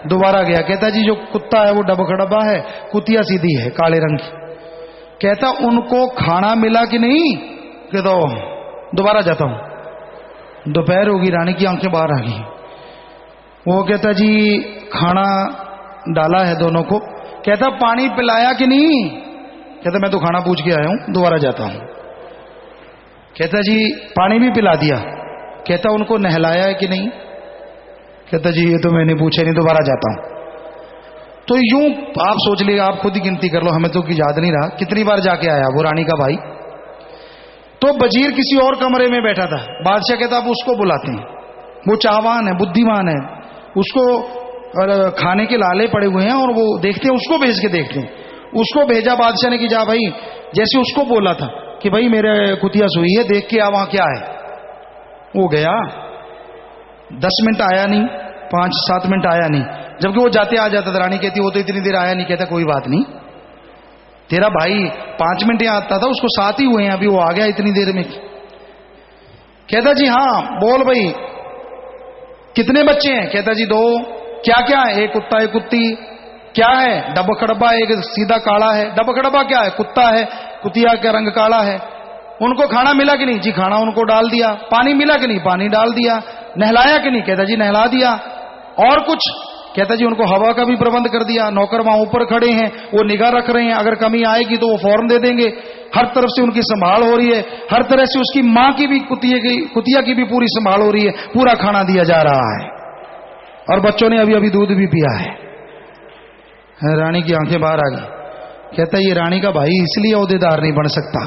दोबारा गया, कहता जी जो कुत्ता है वो डब्बा खड़ब्बा है, कुतिया सीधी है काले रंग की। कहता उनको खाना मिला कि नहीं। कहता दोबारा जाता हूं। दोपहर होगी, रानी की आंखें बाहर आ गई। वो कहता जी खाना डाला है दोनों को। कहता पानी पिलाया कि नहीं। कहता मैं तो खाना पूछ के आया हूं, दोबारा जाता हूं। कहता जी पानी भी पिला दिया। कहता उनको नहलाया है कि नहीं। कहता जी ये तो मैंने पूछा नहीं, दोबारा जाता हूं। तो यूं आप सोच लीजिए, आप खुद ही गिनती कर लो, हमें तो याद नहीं रहा कितनी बार जाके आया वो रानी का भाई। तो वजीर किसी और कमरे में बैठा था। बादशाह कहता आप उसको बुलाते हैं, वो चाहवान है, बुद्धिमान है, उसको खाने के लाले पड़े हुए हैं और वो देखते हैं, उसको भेज के देखते हैं। उसको भेजा बादशाह ने कि जा भाई, जैसे उसको बोला था कि भाई मेरे कुतिया सोई है, देख के आ वहां क्या है। वो गया, 10 मिनट आया नहीं, 5-7 मिनट आया नहीं, जबकि वो जाते आ जाता था। रानी कहती वो तो इतनी देर आया नहीं। कहता कोई बात नहीं, तेरा भाई 5 मिनट यहाँ आता था, उसको 7 ही हुए हैं, अभी वो आ गया इतनी देर में। कहता जी हाँ बोल भाई कितने बच्चे हैं। कहता जी 2। क्या क्या है। एक कुत्ता एक कुत्ती। क्या है। डब्बा खड़ब्बा एक सीधा काला है। डब्बा खड़ब्बा क्या है। कुत्ता है। कुतिया का रंग काला है। उनको खाना मिला कि नहीं जी, खाना उनको डाल दिया। पानी मिला कि नहीं, पानी डाल दिया। नहलाया कि नहीं, कहता जी नहला दिया। और कुछ, कहता जी उनको हवा का भी प्रबंध कर दिया। नौकर वहां ऊपर खड़े हैं, वो निगाह रख रहे हैं, अगर कमी आएगी तो वो फौरन दे देंगे। हर तरफ से उनकी संभाल हो रही है, हर तरह से उसकी मां की भी, कुतिया की भी पूरी संभाल हो रही है, पूरा खाना दिया जा रहा है। और बच्चों ने अभी अभी दूध भी पिया है। रानी की आंखें बाहर आ गई। कहता ये रानी का भाई इसलिए ओहदेदार नहीं बन सकता।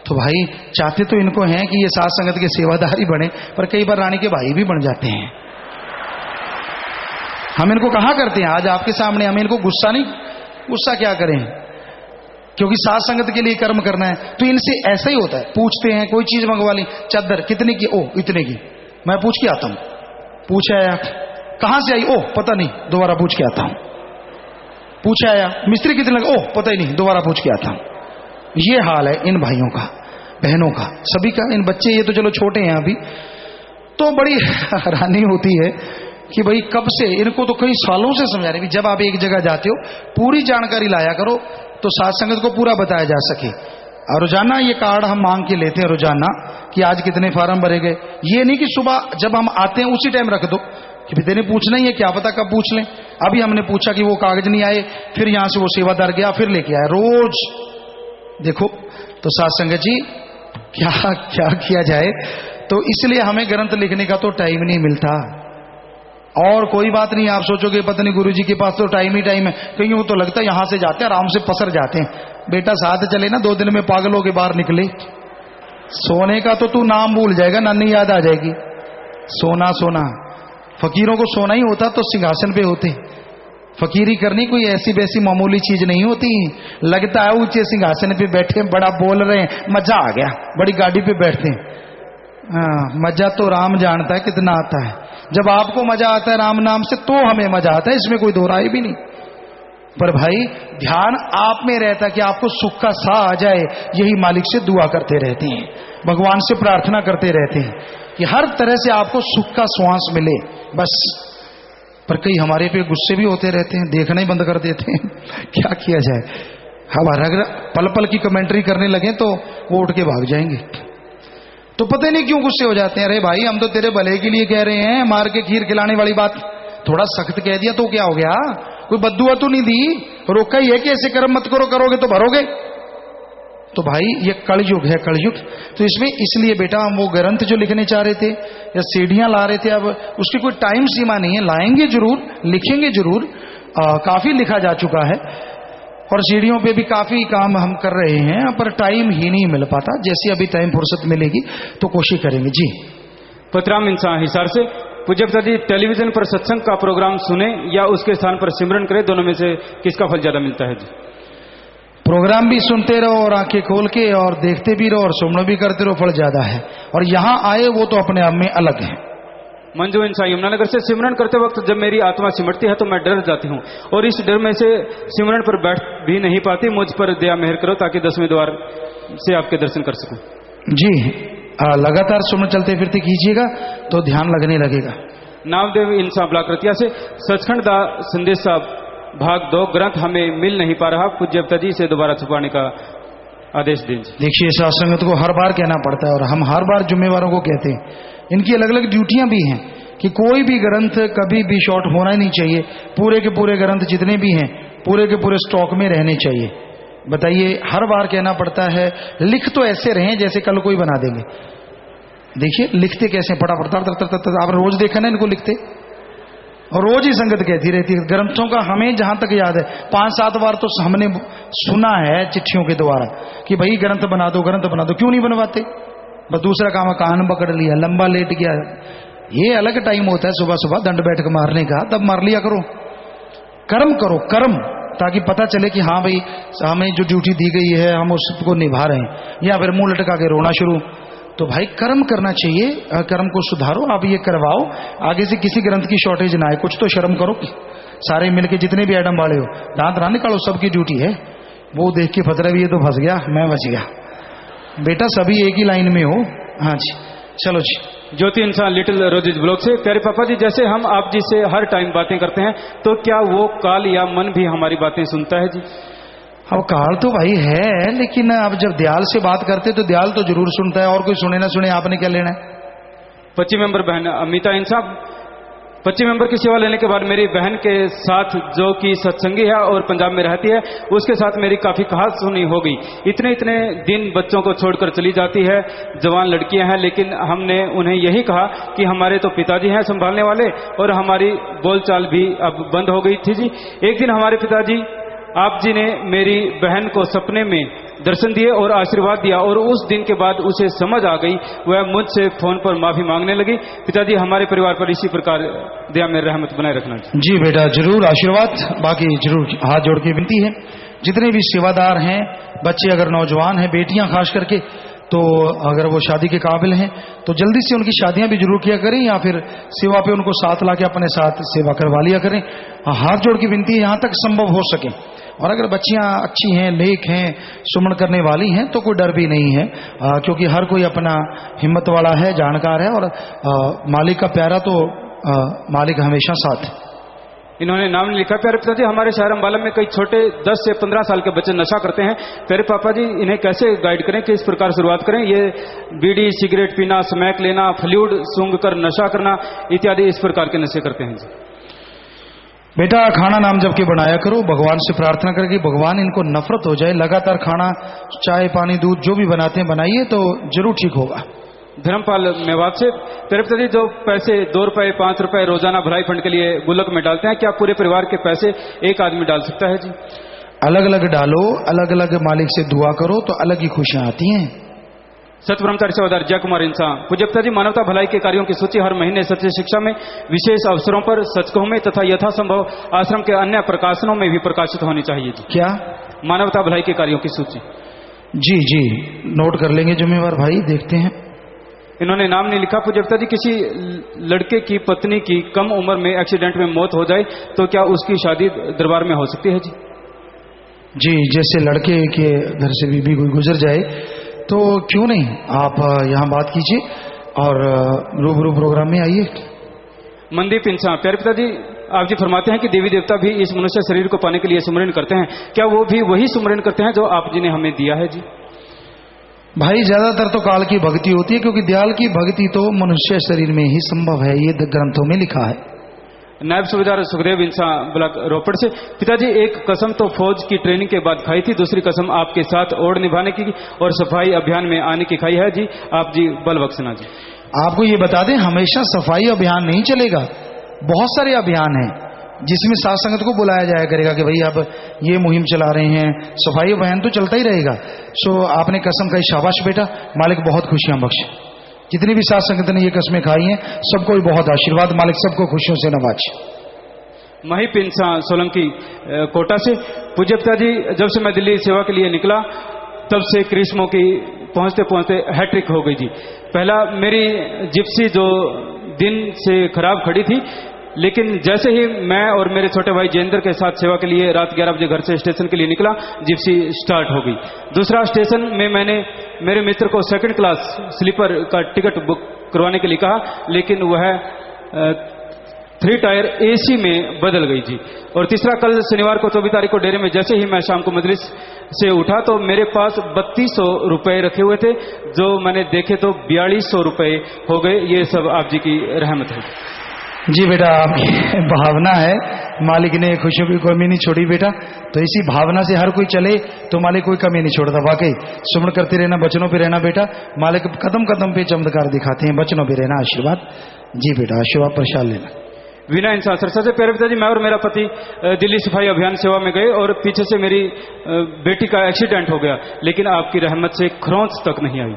तो भाई चाहते तो इनको हैं कि ये साथ संगत के सेवादार ही बने, पर कई बार रानी के भाई भी बन जाते हैं। हम इनको कहा करते हैं आज आपके सामने, हम इनको गुस्सा नहीं, गुस्सा क्या करें, क्योंकि साथ संगत के लिए कर्म करना है। तो इनसे ऐसा ही होता है, पूछते हैं कोई चीज मंगवा ली, चादर कितने की, ओ इतने की, मैं पूछ के आता हूं। पूछ आया, कहां से आई, ओ पता नहीं, दोबारा पूछ के आता हूं। पूछ आया, मिस्त्री कितने लगे, ओ पता ही नहीं, दोबारा पूछ के आता हूं। ये हाल है इन भाइयों का, बहनों का, सभी का। इन बच्चे ये तो चलो छोटे हैं अभी, तो बड़ी हैरानी होती है कि भाई कब से, इनको तो कई सालों से समझा रहे हैं। जब आप एक जगह जाते हो पूरी जानकारी लाया करो तो साथ संगत को पूरा बताया जा सके। और रोजाना ये कार्ड हम मांग के लेते हैं रोजाना कि आज कितने फार्म भरे गए। ये नहीं कि सुबह जब हम आते हैं उसी टाइम रख दो कि तेने पूछना ही है, क्या पता कब पूछ लें। अभी हमने पूछा कि वो कागज नहीं आए, फिर यहां से वो सेवादार गया, फिर लेके आया। रोज देखो तो साथ संगत जी क्या क्या किया जाए। तो इसलिए हमें ग्रंथ लिखने का तो टाइम नहीं मिलता। और कोई बात नहीं, आप सोचोगे पता नहीं गुरुजी के पास तो टाइम ही टाइम है, क्योंकि वो तो लगता है यहां से जाते हैं आराम से पसर जाते हैं। बेटा साथ चले ना, 2 दिन में पागलों के बाहर निकले। सोने का तो तू नाम भूल जाएगा, नानी याद आ जाएगी। सोना सोना, फकीरों को सोना ही होता तो सिंहासन पे होते। फकीरी करनी कोई ऐसी वैसी मामूली चीज नहीं होती। लगता है ऊंचे सिंहासन पे बैठे, बड़ा बोल रहे हैं, मजा आ गया, बड़ी गाड़ी पे बैठते हैं। मजा तो राम जानता है कितना आता है। जब आपको मजा आता है राम नाम से तो हमें मजा आता है, इसमें कोई दो राय भी नहीं। पर भाई ध्यान आप में रहता है कि आपको सुख का सा आ जाए, यही मालिक से दुआ करते रहते हैं, भगवान से प्रार्थना करते रहते हैं कि हर तरह से आपको सुख का श्वास मिले बस। पर कई हमारे पे गुस्से भी होते रहते हैं, देखना ही बंद कर देते हैं। क्या किया जाए, हमारा अगर पल पल की कमेंट्री करने लगे तो वो उठ के भाग जाएंगे। तो पता नहीं क्यों गुस्से हो जाते हैं। अरे भाई हम तो तेरे भले के लिए कह रहे हैं, मार के खीर खिलाने वाली बात थोड़ा सख्त कह दिया तो क्या हो गया, कोई बद्दुआ तो नहीं दी, रोका ही है कि ऐसे कर्म मत करो, करोगे तो भरोगे। तो भाई ये कलयुग है, कलयुग। तो इसमें इसलिए बेटा हम वो ग्रंथ जो लिखने चाह रहे थे या सीढ़ियां ला रहे थे, अब उसकी कोई टाइम सीमा नहीं है, लाएंगे जरूर, लिखेंगे जरूर। काफी लिखा जा चुका है और सीढ़ियों पे भी काफी काम हम कर रहे हैं, पर टाइम ही नहीं मिल पाता। जैसे अभी टाइम फुर्सत मिलेगी तो कोशिश करेंगे जी। पतराम इंसान हिसार से पूज्य पिताजी, टेलीविजन पर सत्संग का प्रोग्राम सुने या उसके स्थान पर सिमरन करें, दोनों में से किसका फल ज्यादा मिलता है जी? प्रोग्राम भी सुनते रहो और आंखें खोल के और देखते भी रहो और सुमन भी करते रहो, फल ज्यादा है। और यहां आए वो तो अपने आप में अलग है। मंजू इंसान यमुनानगर से, सिमरन करते वक्त जब मेरी आत्मा सिमटती है तो मैं डर जाती हूँ और इस डर में से सिमरन पर बैठ भी नहीं पाती। मुझ पर दया मेहर करो ताकि 10वें द्वार से आपके दर्शन कर सकूं जी। लगातार सुमन चलते फिरते कीजिएगा तो ध्यान लगने लगेगा। नामदेव इंसान ब्लाकृतिया से, सचखंड दा संदेश साहब भाग 2 ग्रंथ हमें मिल नहीं पा रहा, पूज्य पिताजी से दोबारा छुपाने का आदेश दीजिए। देखिए सत्संगत को हर बार कहना पड़ता है और हम हर बार जिम्मेवारों को कहते हैं। इनकी अलग अलग ड्यूटियां भी हैं कि कोई भी ग्रंथ कभी भी शॉर्ट होना ही नहीं चाहिए। पूरे के पूरे ग्रंथ जितने भी हैं पूरे के पूरे स्टॉक में रहने चाहिए। बताइए, हर बार कहना पड़ता है। लिख तो ऐसे रहें जैसे कल कोई बना देंगे। देखिए लिखते कैसे, फटाफट आप रोज देखा ना इनको लिखते, और रोज ही संगत कहती रहती है। ग्रंथों का हमें जहां तक याद है 5-7 बार तो हमने सुना है चिट्ठियों के द्वारा कि भाई ग्रंथ बना दो, ग्रंथ बना दो। क्यों नहीं बनवाते? बस दूसरा काम है, कान पकड़ लिया, लंबा लेट गया। ये अलग टाइम होता है सुबह सुबह दंड बैठक मारने का, तब मार लिया करो। कर्म करो, कर्म, ताकि पता चले कि हाँ भाई हमें जो ड्यूटी दी गई है हम उसको निभा रहे हैं। या फिर मुंह लटका के रोना शुरू, तो भाई कर्म करना चाहिए। कर्म को सुधारो, आप ये करवाओ, आगे से किसी ग्रंथ की शॉर्टेज ना आए। कुछ तो शर्म करो, सारे मिलके जितने भी आइटम वाले हो दांत ना निकालो, सबकी ड्यूटी है। वो देख के फतरा भी ये तो फंस गया, मैं बच गया। बेटा सभी एक ही लाइन में हो। हाँ जी, चलो जी। ज्योति इंसान लिटिल रोजेज ब्लॉक से, प्यारे पापा जी, जैसे हम आप जी से हर टाइम बातें करते हैं तो क्या वो काल या मन भी हमारी बातें सुनता है जी? अब काल तो भाई है, लेकिन अब जब दयाल से बात करते तो दयाल तो जरूर सुनता है, और कोई सुने ना सुने आपने क्या लेना है। 25 मेंबर बहन अमिता इंसाफ, 25 मेंबर की सेवा लेने के बाद मेरी बहन के साथ जो कि सत्संगी है और पंजाब में रहती है, उसके साथ मेरी काफी कहास सुनी हो गई। इतने इतने दिन बच्चों को छोड़कर चली जाती है, जवान लड़कियां हैं, लेकिन हमने उन्हें यही कहा कि हमारे तो पिताजी हैं संभालने वाले, और हमारी बोलचाल भी अब बंद हो गई थी जी। एक दिन हमारे पिताजी आप जी ने मेरी बहन को सपने में दर्शन दिए और आशीर्वाद दिया, और उस दिन के बाद उसे समझ आ गई, वह मुझसे फोन पर माफी मांगने लगी। पिताजी हमारे परिवार पर इसी प्रकार दया में रहमत बनाए रखना। जी बेटा जरूर आशीर्वाद, बाकी जरूर हाथ जोड़ के विनती है, जितने भी सेवादार हैं, बच्चे अगर नौजवान हैं, बेटियां खास करके, तो अगर वो शादी के काबिल हैं तो जल्दी से उनकी शादियां भी जरूर किया करें, या फिर सेवा पे उनको साथ लाके अपने साथ सेवा करवा लिया करें। हाथ जोड़ की विनती है यहां तक संभव हो सके। और अगर बच्चियां अच्छी हैं, नेक हैं, सुमन करने वाली हैं तो कोई डर भी नहीं है, क्योंकि हर कोई अपना हिम्मत वाला है, जानकार है, और मालिक का प्यारा तो मालिक हमेशा साथ है। इन्होंने नाम लिखा, प्यारे पिताजी हमारे शहर अम्बाला में कई छोटे 10 से 15 साल के बच्चे नशा करते हैं। प्यारे पापा जी इन्हें कैसे गाइड करें, किस प्रकार शुरुआत करें? ये बीड़ी सिगरेट पीना, स्मैक लेना, फ्लूइड सूंघ कर नशा करना इत्यादि इस प्रकार के नशे करते हैं जी। बेटा खाना नाम जब के बनाया करो, भगवान से प्रार्थना करके भगवान इनको नफरत हो जाए। लगातार खाना, चाय, पानी, दूध जो भी बनाते हैं बनाइए तो जरूर ठीक होगा। धर्मपाल मेवात से, प्यारे पिताजी जो पैसे 2 रुपए 5 रुपए रोजाना भलाई फंड के लिए गुल्लक में डालते हैं, क्या पूरे परिवार के पैसे एक आदमी डाल सकता है जी? अलग अलग डालो, अलग अलग मालिक से दुआ करो तो अलग ही खुशियां आती हैं। सत्य ब्रह्मचारी सेवादार जय कुमार इंसान, पूज्य पिताजी मानवता भलाई के कार्यों की सूची हर महीने सत्य शिक्षा में, विशेष अवसरों पर, सचकों में तथा यथासंभव आश्रम के अन्य प्रकाशनों में भी प्रकाशित होनी चाहिए जी। क्या? मानवता भलाई के कार्यों की सूची। जी जी नोट कर लेंगे जिम्मेवार भाई, देखते हैं। इन्होंने नाम नहीं लिखा। पूज्य पिताजी किसी लड़के की पत्नी की कम उम्र में एक्सीडेंट में मौत हो जाए तो क्या उसकी शादी दरबार में हो सकती है जी? जी जैसे लड़के के घर से बीबी कोई गुजर जाए तो क्यों नहीं, आप यहाँ बात कीजिए और रूबरू प्रोग्राम में आइए। मनदीप इंसान, प्यारे पिताजी आप जी फरमाते हैं कि देवी देवता भी इस मनुष्य शरीर को पाने के लिए सुमरन करते हैं, क्या वो भी वही सुमरन करते हैं जो आप जी ने हमें दिया है जी? भाई ज्यादातर तो काल की भक्ति होती है, क्योंकि दयाल की भक्ति तो मनुष्य शरीर में ही संभव है, ये ग्रंथों में लिखा है। नायब सूबेदार सुखदेव इंसान ब्लॉक रोपड़ से, पिताजी एक कसम तो फौज की ट्रेनिंग के बाद खाई थी, दूसरी कसम आपके साथ ओढ़ निभाने की और सफाई अभियान में आने की खाई है जी, आप जी बल बख्शना जी। आपको ये बता दें हमेशा सफाई अभियान नहीं चलेगा, बहुत सारे अभियान हैं जिसमें साथ संगत को बुलाया जाया करेगा कि भाई अब ये मुहिम चला रहे हैं, सफाई अभियान तो चलता ही रहेगा। सो आपने कसम खाई, शाबाश बेटा, मालिक बहुत खुशियां बख्शे। जितनी भी साथ संगत ने ये कस्में खाई हैं सबको भी बहुत आशीर्वाद, मालिक सबको खुशियों से नवाजे। महिप इंसान सोलंकी कोटा से, पूज्य पिताजी जब से मैं दिल्ली सेवा के लिए निकला तब से क्रिस्मो की पहुंचते पहुंचते हैट्रिक हो गई जी। पहला मेरी जिप्सी जो दिन से खराब खड़ी थी, लेकिन जैसे ही मैं और मेरे छोटे भाई जयेंद्र के साथ सेवा के लिए रात 11 बजे घर से स्टेशन के लिए निकला, जिप्सी स्टार्ट हो गई। दूसरा स्टेशन में मैंने मेरे मित्र को 2nd क्लास स्लीपर का टिकट बुक करवाने के लिए कहा, लेकिन वह 3 टायर AC में बदल गई जी। और तीसरा कल शनिवार को 24 तारीख को डेरे में जैसे ही मैं शाम को मजलिस से उठा तो मेरे पास 3200 रुपए रखे हुए थे, जो मैंने देखे तो 4200 रुपए हो गए। ये सब आप जी की रहमत है जी। बेटा आपकी भावना है, मालिक ने खुशियों की कमी नहीं छोड़ी बेटा, तो इसी भावना से हर कोई चले तो मालिक कोई कमी नहीं छोड़ता। वाकई सुमन करते रहना, बचनों पे रहना बेटा, मालिक कदम कदम पे चमत्कार दिखाते हैं, बचनों पे रहना आशीर्वाद। जी बेटा आशीर्वाद प्रसाद लेना। विना इंसान सरसा से, प्यारे पिताजी मैं और मेरा पति दिल्ली सफाई अभियान सेवा में गए और पीछे से मेरी बेटी का एक्सीडेंट हो गया, लेकिन आपकी रहमत से खरोंच तक नहीं आई।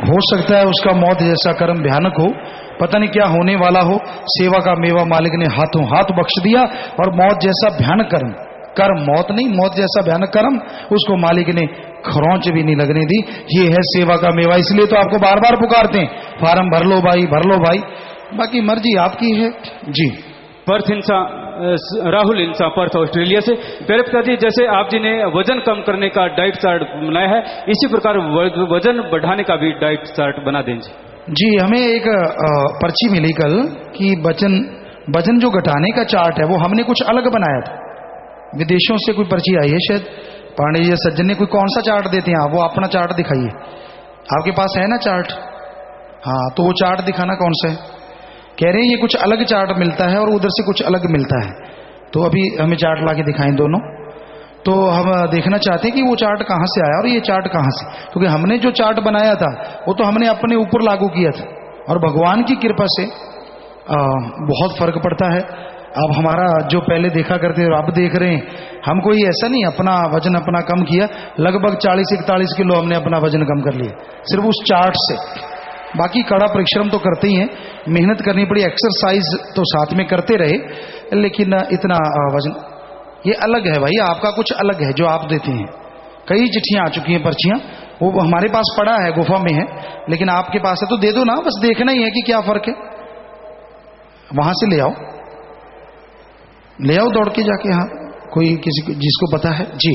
हो सकता है उसका मौत जैसा कर्म भयानक हो, पता नहीं क्या होने वाला हो, सेवा का मेवा मालिक ने हाथों हाथ बख्श दिया और मौत जैसा भयानक कर्म मौत नहीं, मौत जैसा भयानक कर्म उसको मालिक ने खरोंच भी नहीं लगने दी। ये है सेवा का मेवा, इसलिए तो आपको बार बार पुकारते हैं, फार्म भर लो भाई, भर लो भाई, बाकी मर्जी आपकी है जी। पर्थ इंसान राहुल इंसान पर्थ ऑस्ट्रेलिया से, प्यारे पिताजी जैसे आप जी ने वजन कम करने का डाइट चार्ट बनाया है, इसी प्रकार वजन बढ़ाने का भी डाइट चार्ट बना दें जी। हमें एक पर्ची मिली कल कि वजन जो घटाने का चार्ट है वो हमने कुछ अलग बनाया था, विदेशों से कोई पर्ची आई है शायद, पांडे जी सज्जन ने कोई कौन सा चार्ट देते हैं आप, वो अपना चार्ट दिखाइए, आपके पास है ना चार्ट? हाँ, तो वो चार्ट दिखाना कौन सा है। कह रहे हैं ये कुछ अलग चार्ट मिलता है और उधर से कुछ अलग मिलता है, तो अभी हमें चार्ट ला के दिखाएं दोनों। तो हम देखना चाहते हैं कि वो चार्ट कहाँ से आया और ये चार्ट कहाँ से, क्योंकि हमने जो चार्ट बनाया था वो तो हमने अपने ऊपर लागू किया था, और भगवान की कृपा से बहुत फर्क पड़ता है। अब हमारा जो पहले देखा करते अब देख रहे हैं, हम कोई ऐसा नहीं अपना वजन अपना कम किया, लगभग 40-41 किलो हमने अपना वजन कम कर लिया सिर्फ उस चार्ट से। बाकी कड़ा परिश्रम तो करते ही हैं, मेहनत करनी पड़ी, एक्सरसाइज तो साथ में करते रहे, लेकिन इतना वजन ये अलग है भाई, आपका कुछ अलग है जो आप देते हैं। कई चिट्ठियां आ चुकी हैं, पर्चियां, वो हमारे पास पड़ा है, गुफा में है, लेकिन आपके पास है तो दे दो ना, बस देखना ही है कि क्या फर्क है। वहां से ले आओ दौड़ के जाके, हाँ कोई किसी जिसको पता है जी।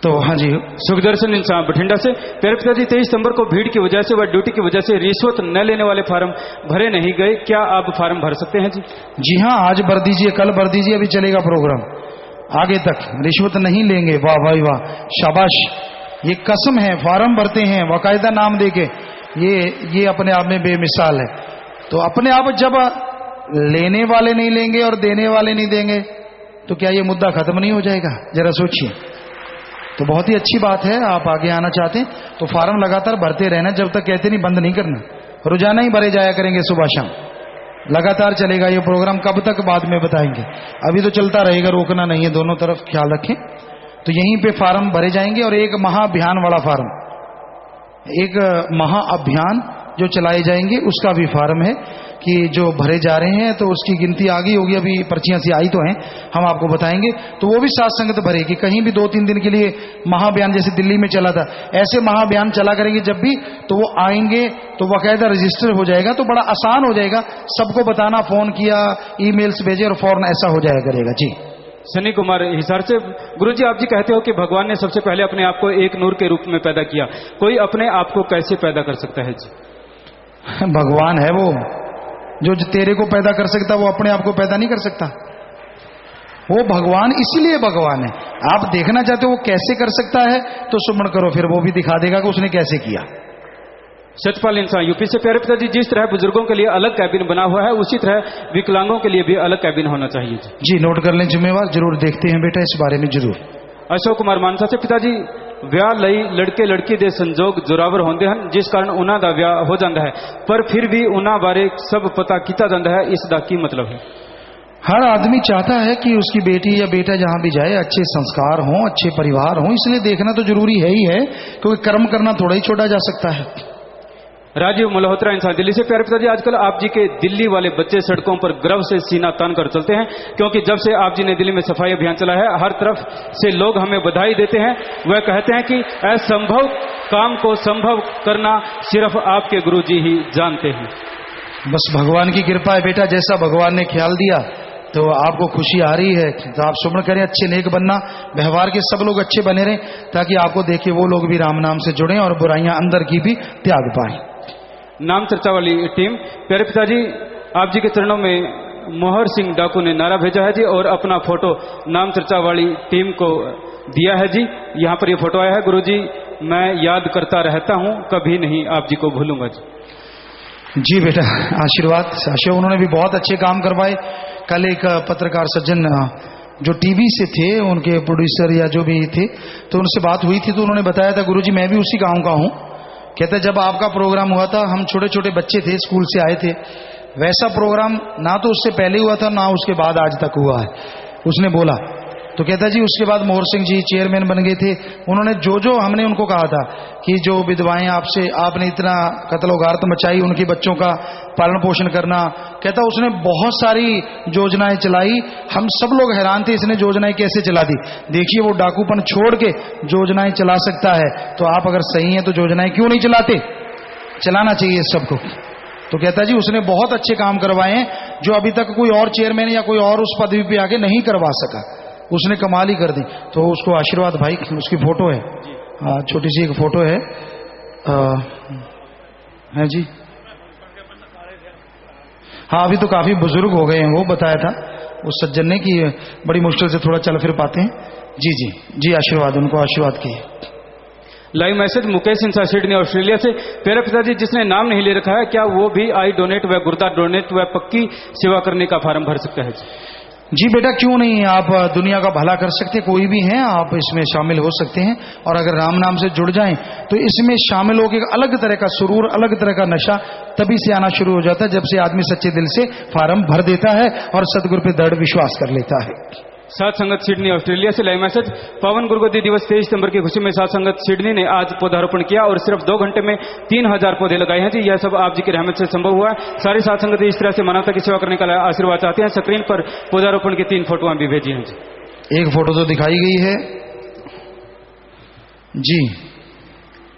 तो हाँ जी, सुखदर्शन इंसान बठिंडा से। प्यारे पिताजी, 23 सितंबर को भीड़ की वजह से व ड्यूटी की वजह से रिश्वत न लेने वाले फार्म भरे नहीं गए, क्या आप फार्म भर सकते हैं जी? जी हाँ, आज भर दीजिए, कल भर दीजिए, अभी चलेगा प्रोग्राम आगे तक। रिश्वत नहीं लेंगे, वाह भाई वाह, शाबाश, ये कसम है, फार्म भरते हैं बाकायदा नाम देके, ये अपने आप में बेमिसाल है। तो अपने आप जब लेने वाले नहीं लेंगे और देने वाले नहीं देंगे तो क्या ये मुद्दा खत्म नहीं हो जाएगा? जरा सोचिए। तो बहुत ही अच्छी बात है, आप आगे आना चाहते हैं तो फार्म लगातार भरते रहना, जब तक कहते नहीं बंद नहीं करना, रोजाना ही भरे जाया करेंगे, सुबह शाम लगातार चलेगा ये प्रोग्राम। कब तक बाद में बताएंगे, अभी तो चलता रहेगा, रोकना नहीं है, दोनों तरफ ख्याल रखें। तो यहीं पे फार्म भरे जाएंगे। और एक महाअभियान वाला फार्म, एक महाअभियान जो चलाए जाएंगे उसका भी फार्म है कि जो भरे जा रहे हैं, तो उसकी गिनती आ गई होगी, अभी पर्चियां सी आई तो हैं, हम आपको बताएंगे। तो वो भी साथ संगत भरेगी, कहीं भी 2-3 दिन के लिए महाअभियान जैसे दिल्ली में चला था, ऐसे महाअभियान चला करेंगे जब भी, तो वो आएंगे तो बाकायदा रजिस्टर हो जाएगा, तो बड़ा आसान हो जाएगा, सबको बताना, फोन किया, ईमेल्स भेजे और फौरन ऐसा हो जाया करेगा जी। सनी कुमार हिसार से। गुरुजी, आप जी कहते हो कि भगवान ने सबसे पहले अपने आप को एक नूर के रूप में पैदा किया, कोई अपने आप को कैसे पैदा कर सकता है जी? भगवान है वो जो तेरे को पैदा कर सकता, वो अपने आप को पैदा नहीं कर सकता। वो भगवान इसलिए भगवान है। आप देखना चाहते हो वो कैसे कर सकता है तो सुमन करो, फिर वो भी दिखा देगा कि उसने कैसे किया। सतपाल इंसान यूपी से। प्यारे पिताजी, जिस तरह बुजुर्गों के लिए अलग कैबिन बना हुआ है, उसी तरह विकलांगों के लिए भी अलग कैबिन होना चाहिए जी। नोट कर लें जिम्मेवार, जरूर देखते हैं बेटा इस बारे में जरूर। अशोक कुमार मानसा से। पिताजी, ਵਿਆਹ ਲਈ ਲੜਕੇ ਲੜਕੀ ਦੇ ਸੰਜੋਗ ਜ਼ੋਰਾਵਰ ਹੁੰਦੇ ਹਨ, ਜਿਸ ਕਾਰਨ ਉਹਨਾਂ ਦਾ ਵਿਆਹ ਹੋ ਜਾਂਦਾ ਹੈ, ਪਰ ਫਿਰ ਵੀ ਉਹਨਾਂ ਬਾਰੇ ਸਭ ਪਤਾ ਕੀਤਾ ਜਾਂਦਾ ਹੈ, ਇਸ ਦਾ ਕੀ मतलब है? हर आदमी चाहता है कि उसकी बेटी या बेटा जहां भी जाए अच्छे संस्कार हों, अच्छे परिवार हों, इसलिए देखना तो जरूरी है ही है, क्योंकि कर्म करना थोड़ा ही छोड़ा जा सकता है। राजीव मल्होत्रा इंसान दिल्ली से। प्यारे पिताजी, आजकल आप जी के दिल्ली वाले बच्चे सड़कों पर गर्व से सीना तान कर चलते हैं, क्योंकि जब से आप जी ने दिल्ली में सफाई अभियान चलाया है, हर तरफ से लोग हमें बधाई देते हैं। वह कहते हैं कि असंभव काम को संभव करना सिर्फ आपके गुरुजी ही जानते हैं। बस भगवान की कृपा है बेटा, जैसा भगवान ने ख्याल दिया तो आपको खुशी आ रही है, तो आप सुमन करें, अच्छे नेक बनना, व्यवहार के सब लोग अच्छे बने रहें, ताकि आपको देखे वो लोग भी राम नाम से जुड़ें और बुराइयां अंदर की भी त्याग पाएं। नाम चर्चा वाली टीम। प्यारे पिताजी, आप जी के चरणों में मोहर सिंह डाकू ने नारा भेजा है जी, और अपना फोटो नाम चर्चा वाली टीम को दिया है जी। यहाँ पर ये फोटो आया है। गुरुजी, मैं याद करता रहता हूँ, कभी नहीं आप जी को भूलूंगा जी। जी बेटा, आशीर्वाद। उन्होंने भी बहुत अच्छे काम करवाए। कल एक पत्रकार सज्जन जो टीवी से थे, उनके प्रोड्यूसर या जो भी थे, तो उनसे बात हुई थी, तो उन्होंने बताया था, गुरुजी मैं भी उसी गांव का हूं। कहते जब आपका प्रोग्राम हुआ था, हम छोटे छोटे बच्चे थे, स्कूल से आए थे, वैसा प्रोग्राम ना तो उससे पहले हुआ था ना उसके बाद आज तक हुआ है, उसने बोला। तो कहता जी उसके बाद मोहर सिंह जी चेयरमैन बन गए थे। उन्होंने जो हमने उनको कहा था कि जो विधवाएं आपने इतना कत्ल-ओ-गारत मचाई, उनके बच्चों का पालन पोषण करना, कहता उसने बहुत सारी योजनाएं चलाई, हम सब लोग हैरान थे इसने योजनाएं कैसे चला दी। देखिए वो डाकूपन छोड़ के योजनाएं चला सकता है, तो आप अगर सही हैं तो योजनाएं क्यों नहीं चलाते? चलाना चाहिए सबको। तो कहता जी उसने बहुत अच्छे काम करवाए हैं, जो अभी तक कोई और चेयरमैन या कोई और उस पदवी पे आके नहीं करवा सका, उसने कमाल ही कर दी। तो उसको आशीर्वाद भाई। उसकी फोटो है, छोटी सी एक फोटो है जी। हाँ, अभी तो काफी बुजुर्ग हो गए हैं, वो बताया था। उस सज्जन ने कि बड़ी मुश्किल से थोड़ा चल फिर पाते हैं। जी जी जी, आशीर्वाद, उनको आशीर्वाद कीजिए। लाइव मैसेज मुकेश इंसा सिडनी ऑस्ट्रेलिया से। प्यारे पिताजी, जिसने नाम नहीं ले रखा है, क्या वो भी आई डोनेट व गुर्दा डोनेट व पक्की सेवा करने का फॉर्म भर सकता है? जी बेटा, क्यों नहीं, आप दुनिया का भला कर सकते हैं, कोई भी हैं आप इसमें शामिल हो सकते हैं। और अगर राम नाम से जुड़ जाएं तो इसमें शामिल होकर एक अलग तरह का सुरूर, अलग तरह का नशा तभी से आना शुरू हो जाता है जब से आदमी सच्चे दिल से फार्म भर देता है और सदगुरु पे दृढ़ विश्वास कर लेता है। सात संगत सिडनी ऑस्ट्रेलिया से लाइव मैसेज। पावन गुरुगद्दी दिवस 23 सितंबर की खुशी में सात संगत सिडनी ने आज पौधारोपण किया और सिर्फ 2 घंटे में 3000 पौधे लगाए हैं जी। यह सब आप जी की रहमत से संभव हुआ है। सारी सात संगत इस तरह से मानवता की सेवा करने का आशीर्वाद चाहते हैं। स्क्रीन पर पौधारोपण की 3 फोटो भी भेजी हैं जी। एक फोटो तो दिखाई गई है जी,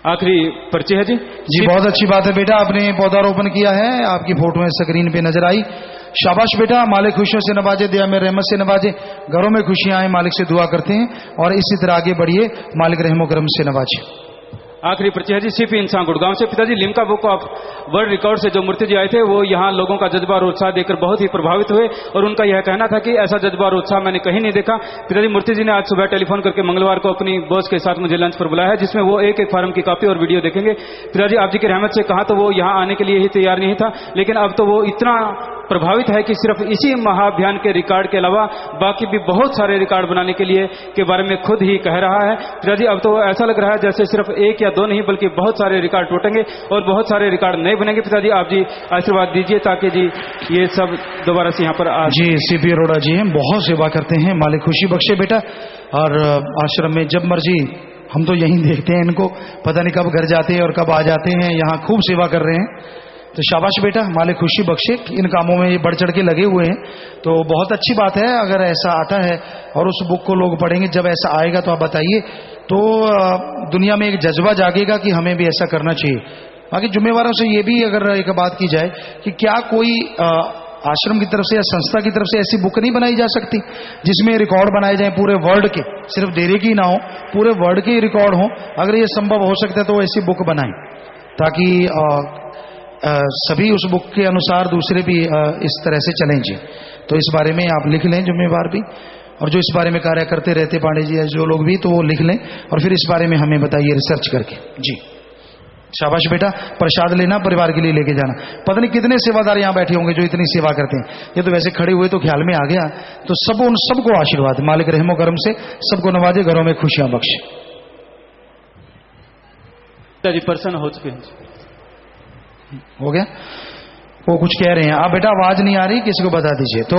आखिरी पर्ची है जी। जी बहुत अच्छी बात है बेटा, आपने पौधारोपण किया है, आपकी फोटो स्क्रीन पे नजर आई। शाबाश बेटा, मालिक खुशियों से नवाजे, दया में रहमत से नवाजे, घरों में खुशियां आए, मालिक से दुआ करते हैं और इसी तरह आगे बढ़िए, मालिक रहमो करम से नवाजे। आखिरी पर्ची है जी सीपी इंसान गुड़गांव से। पिताजी, Limca book of world record से जो मूर्ति जी आए थे वो यहाँ लोगों का जज्बा और उत्साह देखकर बहुत ही प्रभावित हुए और उनका यह कहना था कि ऐसा जज्बा और उत्साह मैंने कहीं नहीं देखा। पिताजी, मूर्ति जी ने आज सुबह टेलीफोन करके मंगलवार को अपनी बॉस के साथ मुझे लंच पर बुलाया है जिसमें वो एक एक फार्म की कॉपी और वीडियो देखेंगे। पिताजी, आप जी की रहमत से कहा तो वो यहाँ आने के लिए ही तैयार नहीं था, लेकिन अब तो वो इतना प्रभावित है कि सिर्फ इसी महाअभियान के रिकॉर्ड के अलावा बाकी भी बहुत सारे रिकॉर्ड बनाने के लिए के बारे में खुद ही कह रहा है। पिताजी, अब तो ऐसा लग रहा है जैसे सिर्फ 1 या 2 नहीं बल्कि बहुत सारे रिकॉर्ड टूटेंगे और बहुत सारे रिकॉर्ड नए बनेंगे। पिताजी, आप जी आशीर्वाद दीजिए ताकि जी ये सब दोबारा से यहाँ पर आ जी। सीपी अरोड़ा जी हैं, बहुत सेवा करते हैं, मालिक खुशी बख्शे बेटा। और आश्रम में जब मर्जी हम तो यहीं देखते हैं इनको, पता नहीं कब घर जाते हैं और कब आ जाते हैं, यहाँ खूब सेवा कर रहे हैं। तो शाबाश बेटा, मालिक खुशी बख्शे, इन कामों में ये बढ़ चढ़ के लगे हुए हैं, तो बहुत अच्छी बात है अगर ऐसा आता है और उस बुक को लोग पढ़ेंगे। जब ऐसा आएगा तो आप बताइए, तो दुनिया में एक जज्बा जागेगा कि हमें भी ऐसा करना चाहिए। बाकी जिम्मेवारों से ये भी अगर एक बात की जाए कि क्या कोई आश्रम की तरफ से या संस्था की तरफ से ऐसी बुक नहीं बनाई जा सकती जिसमें रिकॉर्ड बनाए जाएं पूरे वर्ल्ड के, सिर्फ डेरे की ना हो, पूरे वर्ल्ड के रिकॉर्ड हो। अगर ये संभव हो सकता है तो ऐसी बुक बनाएं ताकि सभी उस बुक के अनुसार दूसरे भी इस तरह से चलें जी। तो इस बारे में आप लिख लें, जिम्मेवार भी, और जो इस बारे में कार्य करते रहते पांडे जी जो लोग भी, तो वो लिख लें और फिर इस बारे में हमें बताइए रिसर्च करके जी। शाबाश बेटा, प्रसाद लेना, परिवार के लिए लेके जाना। पता नहीं कितने सेवादार यहाँ बैठे होंगे जो इतनी सेवा करते हैं। ये तो वैसे खड़े हुए तो ख्याल में आ गया। तो सब उन सबको आशीर्वाद, मालिक रहमो करम से सबको नवाजे, घरों में खुशियां बख्शे। पर्सन हो चुके हैं, हो गया। वो कुछ कह रहे हैं, आप बेटा आवाज नहीं आ रही, किसी को बता दीजिए। तो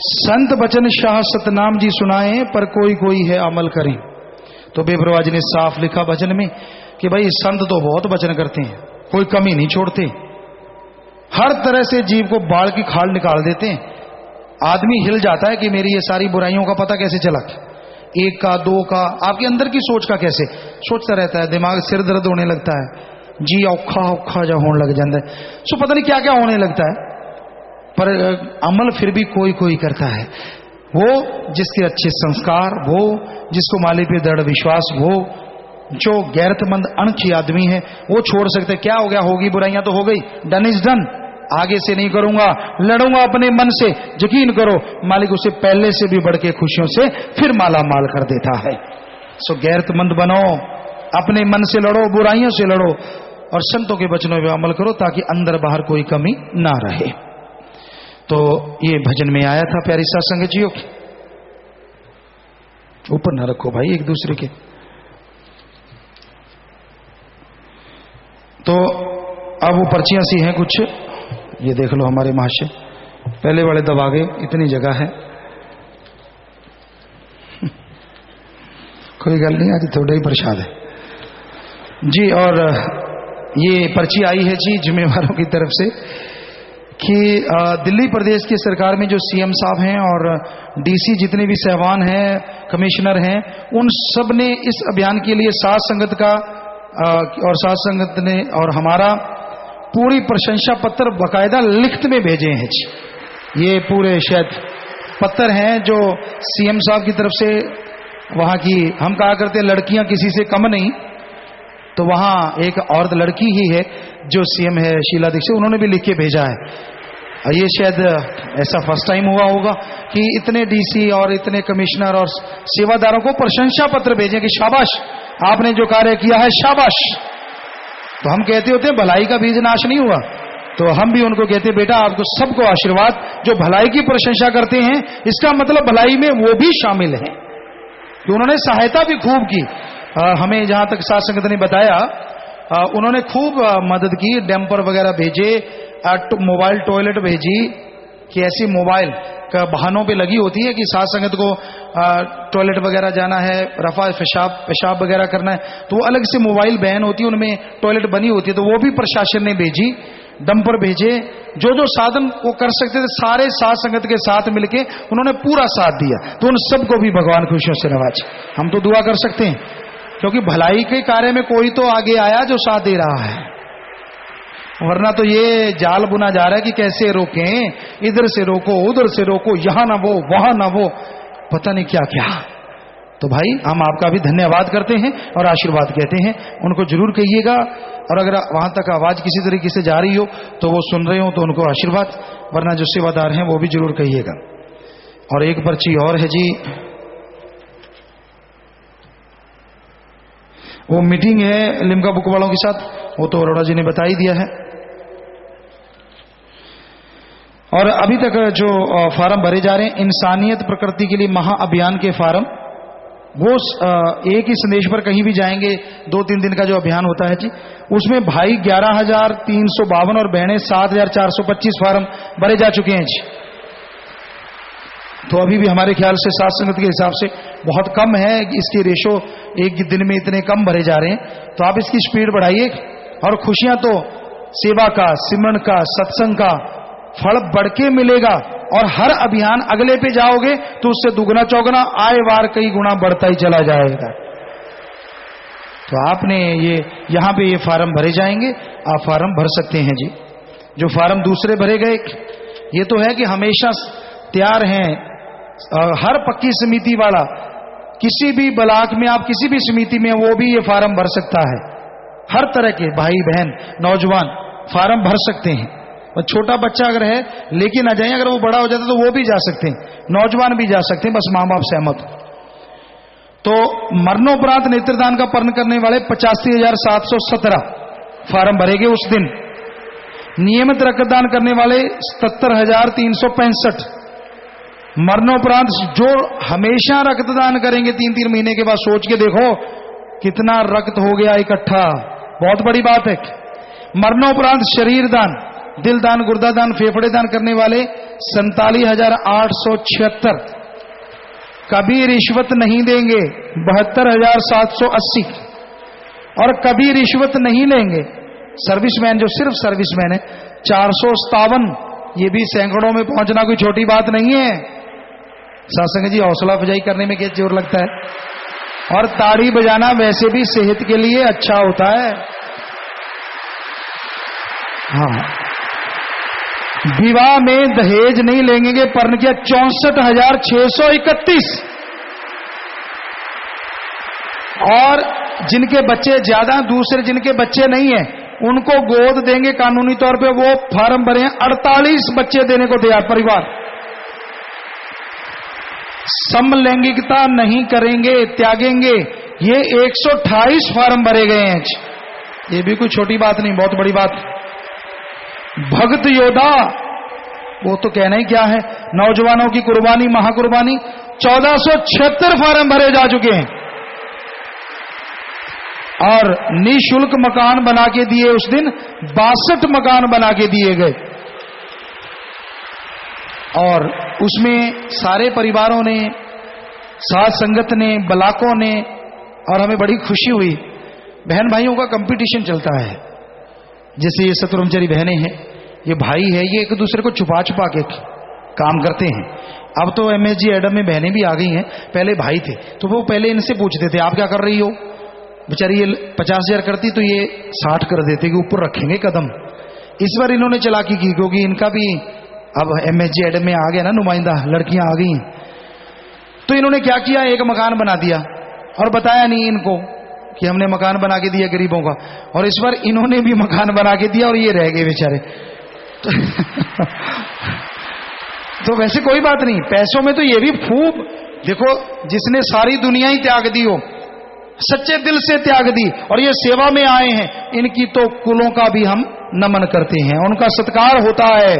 संत बचन शाह सतनाम जी सुनाए पर कोई कोई है अमल करें। तो बेपरवाह जी ने साफ लिखा भजन में कि भाई संत तो बहुत वचन करते हैं, कोई कमी नहीं छोड़ते, हर तरह से जीव को बाल की खाल निकाल देते हैं। आदमी हिल जाता है कि मेरी ये सारी बुराइयों का पता कैसे चला, 1 का 2 का, आपके अंदर की सोच का कैसे सोचता रहता है, दिमाग सिर दर्द होने लगता है जी, औखा औखा जा होने लग जाता है, सो पता नहीं क्या क्या होने लगता है। पर अमल फिर भी कोई कोई करता है, वो जिसके अच्छे संस्कार, वो जिसको मालिक पे दृढ़ विश्वास, वो जो गैरतमंद अणखी आदमी है वो छोड़ सकते। क्या हो गया, होगी बुराइयां तो हो गई, डन इज डन, आगे से नहीं करूंगा, लड़ूंगा अपने मन से, यकीन करो मालिक उसे पहले से भी बढ़ के खुशियों से फिर माला माल कर देता है। सो गैरतमंद बनो, अपने मन से लड़ो, बुराइयों से लड़ो और संतों के वचनों पर अमल करो ताकि अंदर बाहर कोई कमी ना रहे। तो ये भजन में आया था प्यारी साथ संगत जियो। ऊपर ना रखो भाई एक दूसरे के। तो अब वो पर्चियां सी हैं कुछ, ये देख लो हमारे महाशय, पहले वाले दबा गए, इतनी जगह है। कोई गल नहीं, आज थोड़ा ही प्रसाद है जी। और ये पर्ची आई है जी जिम्मेवारों की तरफ से कि दिल्ली प्रदेश की सरकार में जो सीएम साहब हैं और डीसी जितने भी साहबान हैं, कमिश्नर हैं, उन सब ने इस अभियान के लिए साथ संगत का और साथ संगत ने और हमारा पूरी प्रशंसा पत्र बाकायदा लिखित में भेजे हैं जी। ये पूरे शायद पत्र हैं जो सीएम साहब की तरफ से, वहां की हम कहा करते लड़कियां किसी से कम नहीं, तो वहां एक औरत लड़की ही है जो सीएम है शीला दीक्षित, उन्होंने भी लिख के भेजा है। ये शायद ऐसा फर्स्ट टाइम हुआ होगा कि इतने डीसी और इतने कमिश्नर और सेवादारों को प्रशंसा पत्र भेजें कि शाबाश, आपने जो कार्य किया है शाबाश। तो हम कहते होते हैं भलाई का बीज नाश नहीं हुआ, तो हम भी उनको कहते हैं बेटा आपको सबको आशीर्वाद। जो भलाई की प्रशंसा करते हैं इसका मतलब भलाई में वो भी शामिल है कि उन्होंने सहायता भी खूब की। हमें जहां तक साध संगत ने बताया, उन्होंने खूब मदद की, डैम्पर वगैरह भेजे, मोबाइल टॉयलेट भेजी कि ऐसी मोबाइल का वाहनों पे लगी होती है कि साध संगत को टॉयलेट वगैरह जाना है, रफा पेशाब वगैरह करना है, तो वो अलग से मोबाइल वैन होती है, उनमें टॉयलेट बनी होती है, तो वो भी प्रशासन ने भेजी। डंपर भेजे, जो जो साधन वो कर सकते थे सारे साध संगत के साथ मिलके उन्होंने पूरा साथ दिया। तो उन सबको भी भगवान खुशियों से नवाजे। हम तो दुआ कर सकते हैं क्योंकि भलाई के कार्य में कोई तो आगे आया जो साथ दे रहा है, वरना तो ये जाल बुना जा रहा है कि कैसे रोकें, इधर से रोको उधर से रोको, यहां ना वो वहां ना वो, पता नहीं क्या क्या। तो भाई हम आपका भी धन्यवाद करते हैं और आशीर्वाद कहते हैं, उनको जरूर कहिएगा। और अगर वहां तक आवाज किसी तरीके से जा रही हो तो वो सुन रहे हो तो उनको आशीर्वाद, वरना जो सेवादार हैं वो भी जरूर कहिएगा। और एक पर्ची और है जी, वो मीटिंग है लिम्का बुक वालों के साथ, वो तो अरोड़ा जी ने बता ही दिया है। और अभी तक जो फार्म भरे जा रहे हैं इंसानियत प्रकृति के लिए महाअभियान के फार्म, वो एक ही संदेश पर कहीं भी जाएंगे, 2-3 दिन का जो अभियान होता है जी, उसमें भाई 11,352 और बहनें 7,425 फार्म भरे जा चुके हैं जी। तो अभी भी हमारे ख्याल से साध संगत के हिसाब से बहुत कम है, इसकी रेशो एक दिन में इतने कम भरे जा रहे हैं। तो आप इसकी स्पीड बढ़ाइए और खुशियां तो सेवा का, सिमरन का, सत्संग का फल बढ़ के मिलेगा। और हर अभियान अगले पे जाओगे तो उससे दुगना चौगना आए वार कई गुना बढ़ता ही चला जाएगा। तो आपने ये यहां पे ये फार्म भरे जाएंगे, आप फार्म भर सकते हैं जी। जो फार्म दूसरे भरे गए, ये तो है कि हमेशा तैयार हैं। हर पक्की समिति वाला किसी भी ब्लॉक में, आप किसी भी समिति में, वो भी ये फार्म भर सकता है। हर तरह के भाई बहन नौजवान फार्म भर सकते हैं। और छोटा बच्चा अगर है लेकिन आ जाए, अगर वो बड़ा हो जाता तो वो भी जा सकते हैं, नौजवान भी जा सकते हैं, बस मां बाप सहमत हो। तो मरणोपरांत नेत्रदान का पर्ण करने वाले 85,717 फार्म भरेंगे उस दिन। नियमित रक्तदान करने वाले 77,365। मरणोपरांत जो हमेशा रक्तदान करेंगे 3-3 महीने के बाद, सोच के देखो कितना रक्त हो गया इकट्ठा, बहुत बड़ी बात है। मरणोपरांत शरीर दान, दिल दान, गुर्दा दान, फेफड़े दान करने वाले 47,876। कभी रिश्वत नहीं देंगे 72,780। और कभी रिश्वत नहीं लेंगे सर्विसमैन, जो सिर्फ सर्विसमैन है 457। ये भी सैकड़ों में पहुंचना कोई छोटी बात नहीं है। सत्संग जी हौसला अफजाई करने में क्या जोर लगता है, और ताड़ी बजाना वैसे भी सेहत के लिए अच्छा होता है। हाँ, विवाह में दहेज नहीं लेंगे, पर्ण किया 64,631। और जिनके बच्चे ज्यादा, दूसरे जिनके बच्चे नहीं है उनको गोद देंगे कानूनी तौर पे, वो फार्म भरे हैं। 48 बच्चे देने को तैयार परिवार। समलैंगिकता नहीं करेंगे, त्यागेंगे, ये 128 फार्म भरे गए हैं। ये भी कोई छोटी बात नहीं, बहुत बड़ी बात। भक्त योद्धा, वो तो कहना ही क्या है, नौजवानों की कुर्बानी, महाकुर्बानी, 1476 फार्म भरे जा चुके हैं। और निःशुल्क मकान बना के दिए उस दिन, 62 मकान बना के दिए गए। और उसमें सारे परिवारों ने, साथ संगत ने, ब्लॉकों ने, और हमें बड़ी खुशी हुई। बहन भाइयों का कंपटीशन चलता है। जैसे ये शत्रुंजरी बहनें हैं, ये भाई है, ये एक दूसरे को छुपा छुपा के काम करते हैं। अब तो MSG एडम में बहनें भी आ गई हैं, पहले भाई थे तो वो पहले इनसे पूछते थे आप क्या कर रही हो। बेचारी ये 50,000 करती तो ये 60 कर देते कि ऊपर रखेंगे कदम। इस बार इन्होंने चालाकी की क्योंकि इनका भी अब MSG एडम में आ गया ना, नुमाइंदा लड़कियां आ गई। तो इन्होंने क्या किया, एक मकान बना दिया और बताया नहीं इनको कि हमने मकान बना के दिया गरीबों का। और इस बार इन्होंने भी मकान बना के दिया और ये रह गए बेचारे। तो वैसे कोई बात नहीं, पैसों में तो ये भी खूब देखो, जिसने सारी दुनिया ही त्याग दी हो, सच्चे दिल से त्याग दी और ये सेवा में आए हैं, इनकी तो कुलों का भी हम नमन करते हैं, उनका सत्कार होता है,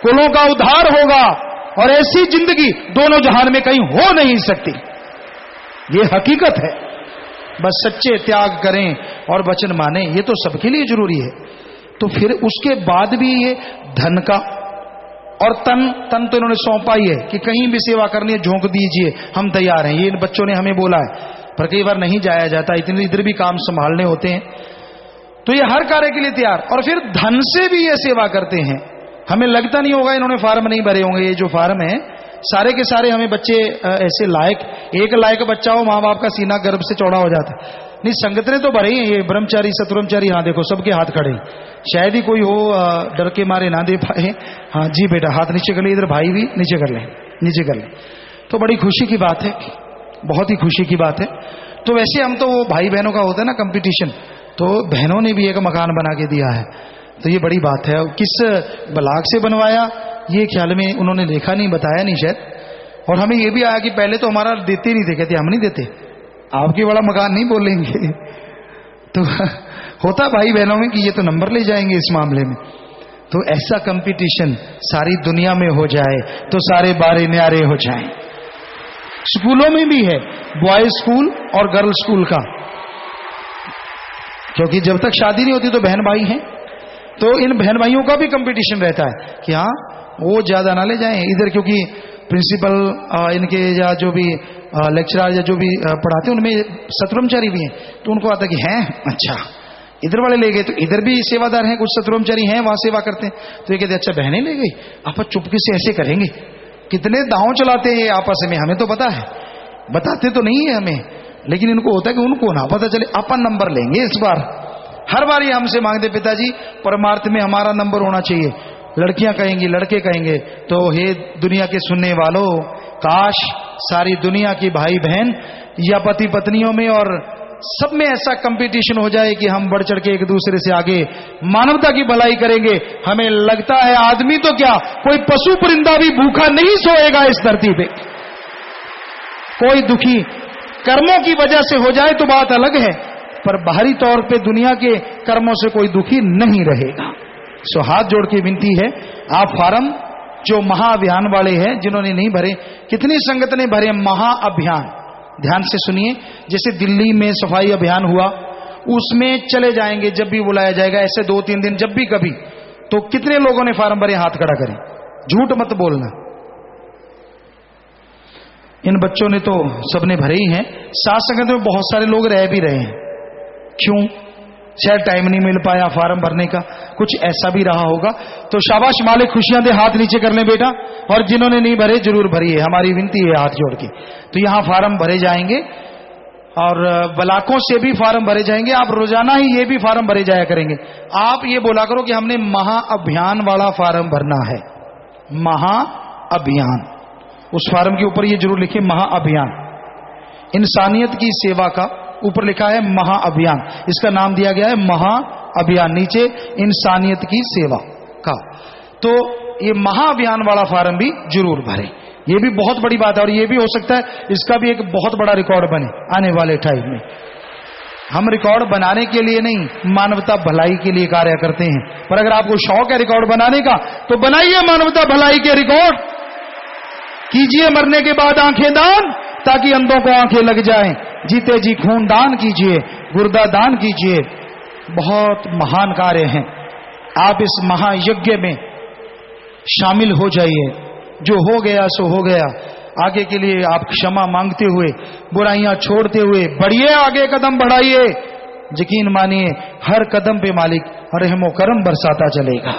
कुलों का उद्धार होगा और ऐसी जिंदगी दोनों जहान में कहीं हो नहीं सकती। ये हकीकत है। बस सच्चे त्याग करें और वचन माने, ये तो सबके लिए जरूरी है। तो फिर उसके बाद भी ये धन का और तन तो इन्होंने सौंपा ही है कि कहीं भी सेवा करनी है झोंक दीजिए, हम तैयार हैं। ये इन बच्चों ने हमें बोला है, पर कई बार नहीं जाया जाता, इतने इधर भी काम संभालने होते हैं। तो ये हर कार्य के लिए तैयार, और फिर धन से भी ये सेवा करते हैं। हमें लगता नहीं होगा इन्होंने फार्म नहीं भरे होंगे। ये जो फार्म है सारे के सारे हमें बच्चे ऐसे लायक, एक लायक बच्चा हो माँ बाप का सीना गर्भ से चौड़ा हो जाता है। नहीं, संगत ने तो भरे ही, ये ब्रह्मचारी सतब्रह्मचारी, हाँ देखो सबके हाथ खड़े, शायद ही कोई हो डर के मारे ना दे पाए। हाँ जी बेटा, हाथ नीचे कर ले, इधर भाई भी नीचे कर ले, नीचे कर ले। तो बड़ी खुशी की बात है, बहुत ही खुशी की बात है। तो वैसे हम तो वो भाई बहनों का होता है ना कंपटीशन, तो बहनों ने भी एक मकान बना के दिया है, तो ये बड़ी बात है। किस ब्लाक से बनवाया ये ख्याल में उन्होंने लिखा नहीं, बताया नहीं शायद। और हमें ये भी आया कि पहले तो हमारा देते नहीं थे, कहते हम नहीं देते, आपके वाला मकान नहीं बोलेंगे। तो होता भाई बहनों में कि ये तो नंबर ले जाएंगे इस मामले में। तो ऐसा कंपटीशन सारी दुनिया में हो जाए तो सारे बारे न्यारे हो जाएं। स्कूलों में भी है, बॉयज स्कूल और गर्ल स्कूल का, क्योंकि जब तक शादी नहीं होती तो बहन भाई हैं, तो इन बहन भाइयों का भी कंपटीशन रहता है कि हाँ वो ज्यादा ना ले जाएं इधर, क्योंकि प्रिंसिपल इनके या जो भी लेक्चरर या जो भी पढ़ाते हैं उनमें सतब्रह्मचारी भी हैं, तो उनको आता कि हैं अच्छा इधर वाले ले गए, तो इधर भी सेवादार हैं, कुछ सतब्रह्मचारी हैं वहां सेवा करते हैं। तो ये कहते अच्छा बहनें ले गई, आप चुपके से ऐसे करेंगे। कितने दांव चलाते हैं आपस में, हमें तो पता है, बताते तो नहीं है हमें, लेकिन इनको होता है कि उनको ना पता चले, अपन नंबर लेंगे इस बार। हर बार ये हमसे मांगते पिताजी परमार्थ में हमारा नंबर होना चाहिए। लड़कियां कहेंगी, लड़के कहेंगे। तो हे दुनिया के सुनने वालों, काश सारी दुनिया की भाई बहन या पति पत्नियों में और सब में ऐसा कंपटीशन हो जाए कि हम बढ़ चढ़ के एक दूसरे से आगे मानवता की भलाई करेंगे। हमें लगता है आदमी तो क्या, कोई पशु परिंदा भी भूखा नहीं सोएगा इस धरती पे। कोई दुखी कर्मों की वजह से हो जाए तो बात अलग है, पर बाहरी तौर पे दुनिया के कर्मों से कोई दुखी नहीं रहेगा। सो हाथ जोड़ के विनती है, आप फार्म जो महाअभियान वाले हैं जिन्होंने नहीं भरे, कितनी संगत ने भरे महाअभियान, ध्यान से सुनिए। जैसे दिल्ली में सफाई अभियान हुआ, उसमें चले जाएंगे जब भी बुलाया जाएगा, ऐसे 2-3 दिन जब भी कभी, तो कितने लोगों ने फार्म भरे, हाथ खड़ा करें, झूठ मत बोलना। इन बच्चों ने तो सबने भरे ही हैं। साथ संगत में बहुत सारे लोग रह भी रहे हैं, क्यों, शायद टाइम नहीं मिल पाया फार्म भरने का, कुछ ऐसा भी रहा होगा। तो शाबाश मालिक, खुशियां दे, हाथ नीचे कर लें बेटा। और जिन्होंने नहीं भरे जरूर भरिए, हमारी विनती है हाथ जोड़ के। तो यहां फार्म भरे जाएंगे और ब्लाकों से भी फार्म भरे जाएंगे। आप रोजाना ही ये भी फार्म भरे जाया करेंगे। आप ये बोला करो कि हमने महाअभियान वाला फार्म भरना है, महाअभियान। उस फार्म के ऊपर ये जरूर लिखे महाअभियान, इंसानियत की सेवा का ऊपर लिखा है महाअभियान, इसका नाम दिया गया है महाअभियान, नीचे इंसानियत की सेवा का। तो ये महाअभियान वाला फार्म भी जरूर भरें, ये भी बहुत बड़ी बात है। और ये भी हो सकता है इसका भी एक बहुत बड़ा रिकॉर्ड बने आने वाले टाइम में। हम रिकॉर्ड बनाने के लिए नहीं, मानवता भलाई के लिए कार्य करते हैं। पर अगर आपको शौक है रिकॉर्ड बनाने का, तो बनाइए मानवता भलाई के रिकॉर्ड, कीजिए मरने के बाद आंखें दान, ताकि अंधों को आंखें लग जाएं। जीते जी खून दान कीजिए, गुर्दा दान कीजिए, बहुत महान कार्य हैं। आप इस महायज्ञ में शामिल हो जाइए। जो हो गया सो हो गया, आगे के लिए आप क्षमा मांगते हुए, बुराइयां छोड़ते हुए बढ़िए, आगे कदम बढ़ाइए। यकीन मानिए हर कदम पे मालिक रहमो करम बरसाता चलेगा।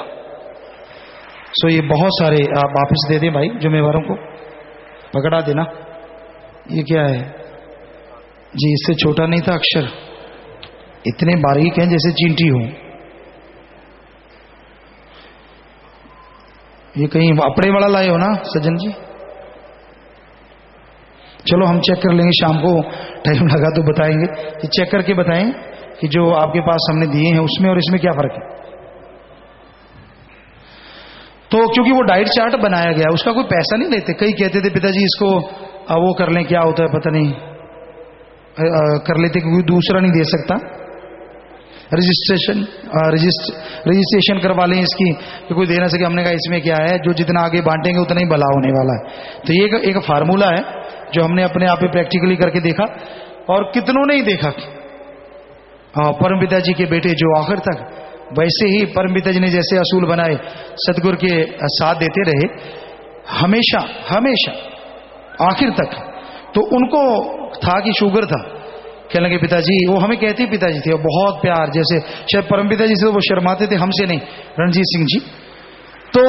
सो ये बहुत सारे आप वापस दे दें भाई, जिम्मेवारों को पकड़ा देना। ये क्या है जी, इससे छोटा नहीं था अक्षर, इतने बारीक हैं जैसे चींटी हो। ये कहीं अपड़े वाला लाए हो ना सज्जन जी? चलो हम चेक कर लेंगे, शाम को टाइम लगा तो बताएंगे। कि चेक करके बताएं कि जो आपके पास हमने दिए हैं उसमें और इसमें क्या फर्क है। तो क्योंकि वो डाइट चार्ट बनाया गया, उसका कोई पैसा नहीं लेते। कई कहते थे पिताजी इसको वो कर लें, क्या होता है पता नहीं, कर लेते क्योंकि दूसरा नहीं दे सकता, रजिस्ट्रेशन करवा लें इसकी कि कोई दे ना सके। हमने कहा इसमें क्या है, जो जितना आगे बांटेंगे उतना ही भला होने वाला है। तो ये एक फार्मूला है जो हमने अपने आप पे प्रैक्टिकली करके देखा, और कितनों ने ही देखा। परम पिताजी के बेटे जो आखिर तक वैसे ही परम पिताजी ने जैसे असूल बनाए सतगुरु के साथ देते रहे हमेशा हमेशा आखिर तक। तो उनको था कि शुगर था, कहने लगे पिताजी, वो हमें कहते ही पिताजी थे, बहुत प्यार, जैसे शायद परम पिताजी से वो शर्माते थे, हमसे नहीं, रणजीत सिंह जी। तो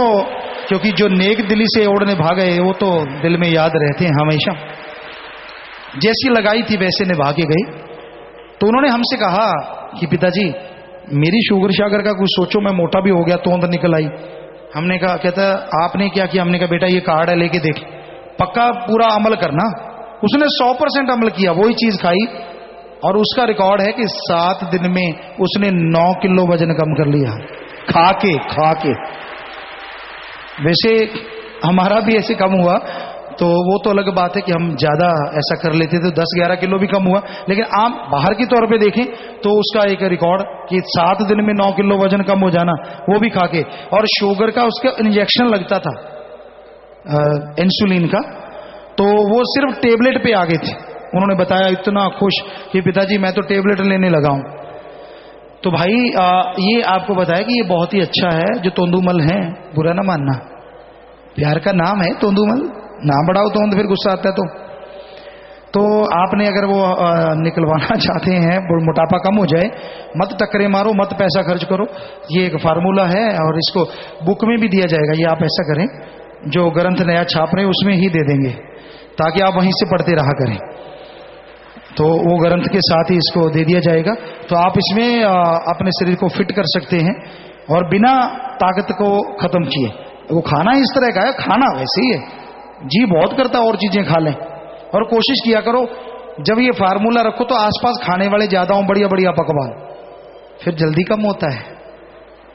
क्योंकि जो नेक दिली से ओढ़ने भागे वो तो दिल में याद रहते हैं हमेशा। जैसी लगाई थी वैसे निभा के गई। तो उन्होंने हमसे कहा कि पिताजी मेरी शुगर शागर का कुछ सोचो, मैं मोटा भी हो गया, तोंद निकल आई। हमने कहा, कहता आपने क्या किया? हमने कहा बेटा ये कार्ड है, लेके देख, पक्का पूरा अमल करना। उसने 100% अमल किया, वही चीज खाई, और उसका रिकॉर्ड है कि 7 दिन में उसने 9 किलो वजन कम कर लिया, खा के। वैसे हमारा भी ऐसे कम हुआ, तो वो तो अलग बात है कि हम ज्यादा ऐसा कर लेते थे, 10-11 किलो भी कम हुआ। लेकिन आम बाहर की तौर पे देखें तो उसका एक रिकॉर्ड कि 7 दिन में 9 किलो वजन कम हो जाना, वो भी खा के। और शुगर का उसका इंजेक्शन लगता था इंसुलिन का, तो वो सिर्फ टेबलेट पे आ गए थे। उन्होंने बताया इतना खुश कि पिताजी मैं तो टेबलेट लेने लगा हूं। तो भाई ये आपको बताया कि ये बहुत ही अच्छा है जो तोंदूमल है, बुरा ना मानना, प्यार का नाम है तोंदूमल, नाम बढ़ाओ तो फिर गुस्सा आता है। तो आपने अगर वो निकलवाना चाहते हैं, मोटापा कम हो जाए, मत टक्करे मारो, मत पैसा खर्च करो, ये एक फार्मूला है और इसको बुक में भी दिया जाएगा। ये आप ऐसा करें, जो ग्रंथ नया छाप रहे उसमें ही दे देंगे ताकि आप वहीं से पढ़ते रहा करें। तो वो ग्रंथ के साथ ही इसको दे दिया जाएगा। तो आप इसमें अपने शरीर को फिट कर सकते हैं और बिना ताकत को खत्म किए। वो खाना इस तरह का है, खाना वैसे ही है, जी बहुत करता और चीजें खा लें। और कोशिश किया करो जब ये फार्मूला रखो तो आसपास खाने वाले ज्यादा हो, बढ़िया बढ़िया पकवान, फिर जल्दी कम होता है।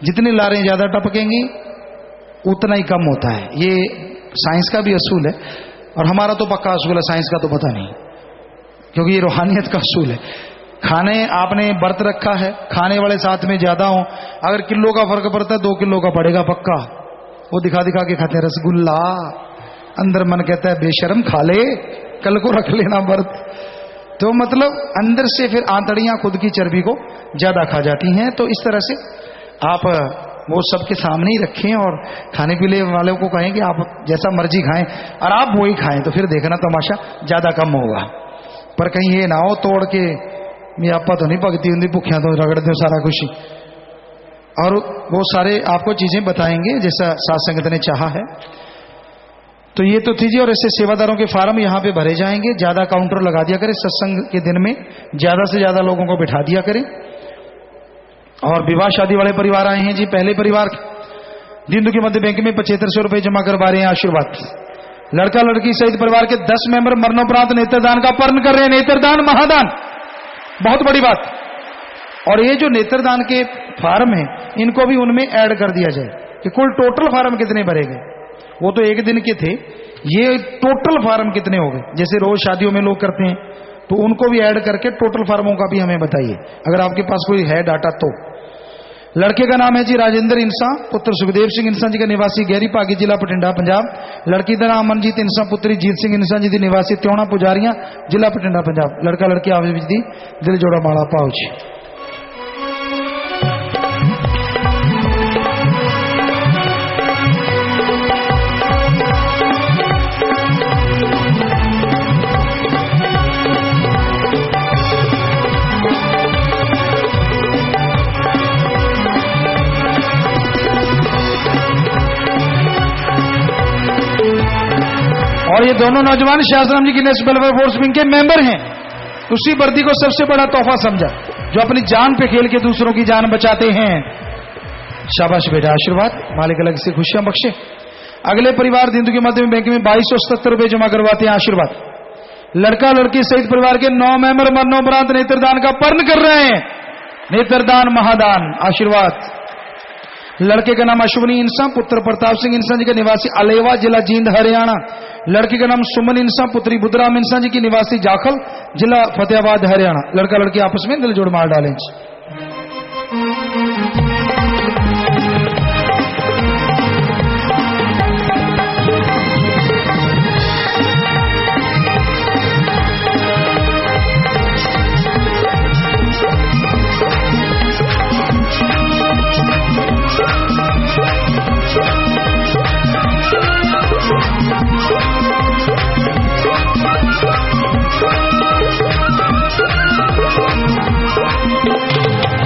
जितनी लारें ज्यादा टपकेंगी उतना ही कम होता है। ये साइंस का भी असूल है, और हमारा तो पक्का असूल है, साइंस का तो पता नहीं, क्योंकि ये रूहानियत का असूल है। खाने आपने व्रत रखा है, खाने वाले साथ में ज्यादा हो, अगर किलो का फर्क पड़ता है 2 किलो का पड़ेगा पक्का। वो दिखा दिखा के खाते हैं रसगुल्ला, अंदर मन कहता है बेशरम खा ले, कल को रख लेना व्रत। तो मतलब अंदर से फिर आंतड़ियां खुद की चर्बी को ज्यादा खा जाती हैं। तो इस तरह से आप वो सबके सामने ही रखें और खाने पीने वालों को कहें कि आप जैसा मर्जी खाएं और आप वही खाएं, तो फिर देखना तमाशा ज्यादा कम होगा। पर कहीं ये ना हो तोड़ के मैं आपा तो नहीं भगती होंगी, भुखिया तो रगड़ दो सारा कुछ। और वो सारे आपको चीजें बताएंगे जैसा साध संगत ने चाहा है। तो ये तो थी जी। और ऐसे सेवादारों के फार्म यहाँ पे भरे जाएंगे, ज्यादा काउंटर लगा दिया करें, सत्संग के दिन में ज्यादा से ज्यादा लोगों को बिठा दिया करें। और विवाह शादी वाले परिवार आए हैं जी, पहले परिवार दीनदुखी मध्य बैंक में 7500 रुपए जमा करवा रहे हैं, आशीर्वाद। लड़का लड़की सहित परिवार के 10 मेंबर मरणोपरांत नेत्रदान का पर्ण कर रहे हैं। नेत्रदान महादान, बहुत बड़ी बात। और ये जो नेत्रदान के फार्म है इनको भी उनमें ऐड कर दिया जाए कि कुल टोटल फार्म कितने भरेंगे। वो तो एक दिन के थे, ये टोटल फार्म कितने हो गए। जैसे रोज शादियों में लोग करते हैं, तो उनको भी ऐड करके टोटल फार्मों का भी हमें बताइए अगर आपके पास कोई है डाटा तो। लड़के का नाम है जी राजेंद्र इंसा, पुत्र सुखदेव सिंह इंसा जी का, निवासी गहरी पागी, जिला बठिंडा, पंजाब। लड़की का नाम अमनजीत इंसा, पुत्री जीत सिंह इंसा जी, निवासी त्योणा पुजारियां, जिला बठिंडा, पंजाब। लड़का लड़की आवेश दी दिल जोड़ा माड़ा पाउच। और ये दोनों नौजवान शाहजराम जी की नेशनल वेलफेयर फोर्स विंग के मेंबर हैं। उसी वर्दी को सबसे बड़ा तोहफा समझा जो अपनी जान पे खेल के दूसरों की जान बचाते हैं। शाबाश बेटा, आशीर्वाद, मालिक अलग से खुशियां बख्शे। अगले परिवार दीनदुखी मध्य बैंक में 2277 रुपए जमा करवाते हैं, आशीर्वाद। लड़का लड़की सहित परिवार के 9 मेंबर मरणोपरांत नेत्रदान का पर्ण कर रहे हैं। नेत्रदान महादान, आशीर्वाद। लड़के का नाम अश्विनी इंसा पुत्र प्रताप सिंह इंसा जी के निवासी अलेवा जिला जींद हरियाणा। लड़की का नाम सुमन इंसा पुत्री बुद्धराम इंसा जी की निवासी जाखल जिला फतेहाबाद हरियाणा। लड़का लड़की आपस में दिल जोड़ मार डालें।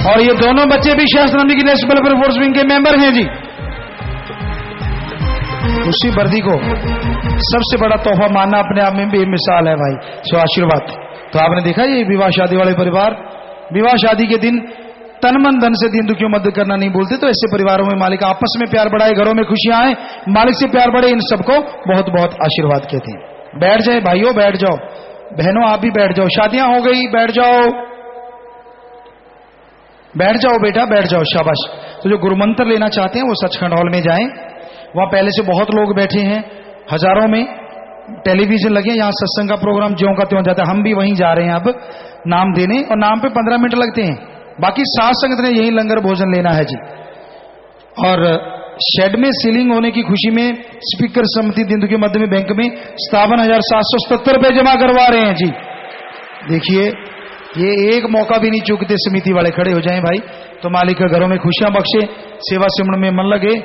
और ये दोनों बच्चे भी शास्त्र नामी की नेशनल वेलफेयर फोर्स विंग के मेंबर हैं जी। उसी वर्दी को सबसे बड़ा तोहफा मानना अपने आप में भी मिसाल है भाई। सो आशीर्वाद। तो आपने देखा ये विवाह शादी वाले परिवार, विवाह शादी के दिन तन मन धन से दीन दुखियों मदद करना नहीं बोलते। तो ऐसे परिवारों में मालिक आपस में प्यार बढ़ाए, घरों में खुशियां आए, मालिक से प्यार बढ़े, इन सबको बहुत बहुत आशीर्वाद कहते हैं। बैठ जाए भाइयों, बैठ जाओ, बहनों आप भी बैठ जाओ, शादियां हो गई, बैठ जाओ, बैठ जाओ बेटा, बैठ जाओ, शाबाश। तो जो गुरुमंत्र लेना चाहते हैं वो सचखंड हॉल में जाएं। वहां पहले से बहुत लोग बैठे हैं, हजारों में टेलीविजन लगे, यहां सत्संग का प्रोग्राम ज्यों का त्यों जाता है। हम भी वहीं जा रहे हैं अब नाम देने, और नाम पे 15 मिनट लगते हैं। बाकी सात संगत ने यही लंगर भोजन लेना है जी। और शेड में सीलिंग होने की खुशी में स्पीकर समिति दिन के मध्य में बैंक में 57,777 रुपए जमा करवा रहे हैं जी। देखिए ये एक मौका भी नहीं चूकते समिति वाले, खड़े हो जाएं भाई। तो मालिक के घरों में खुशियां बख्शे, सेवा सिमरन में मन लगे,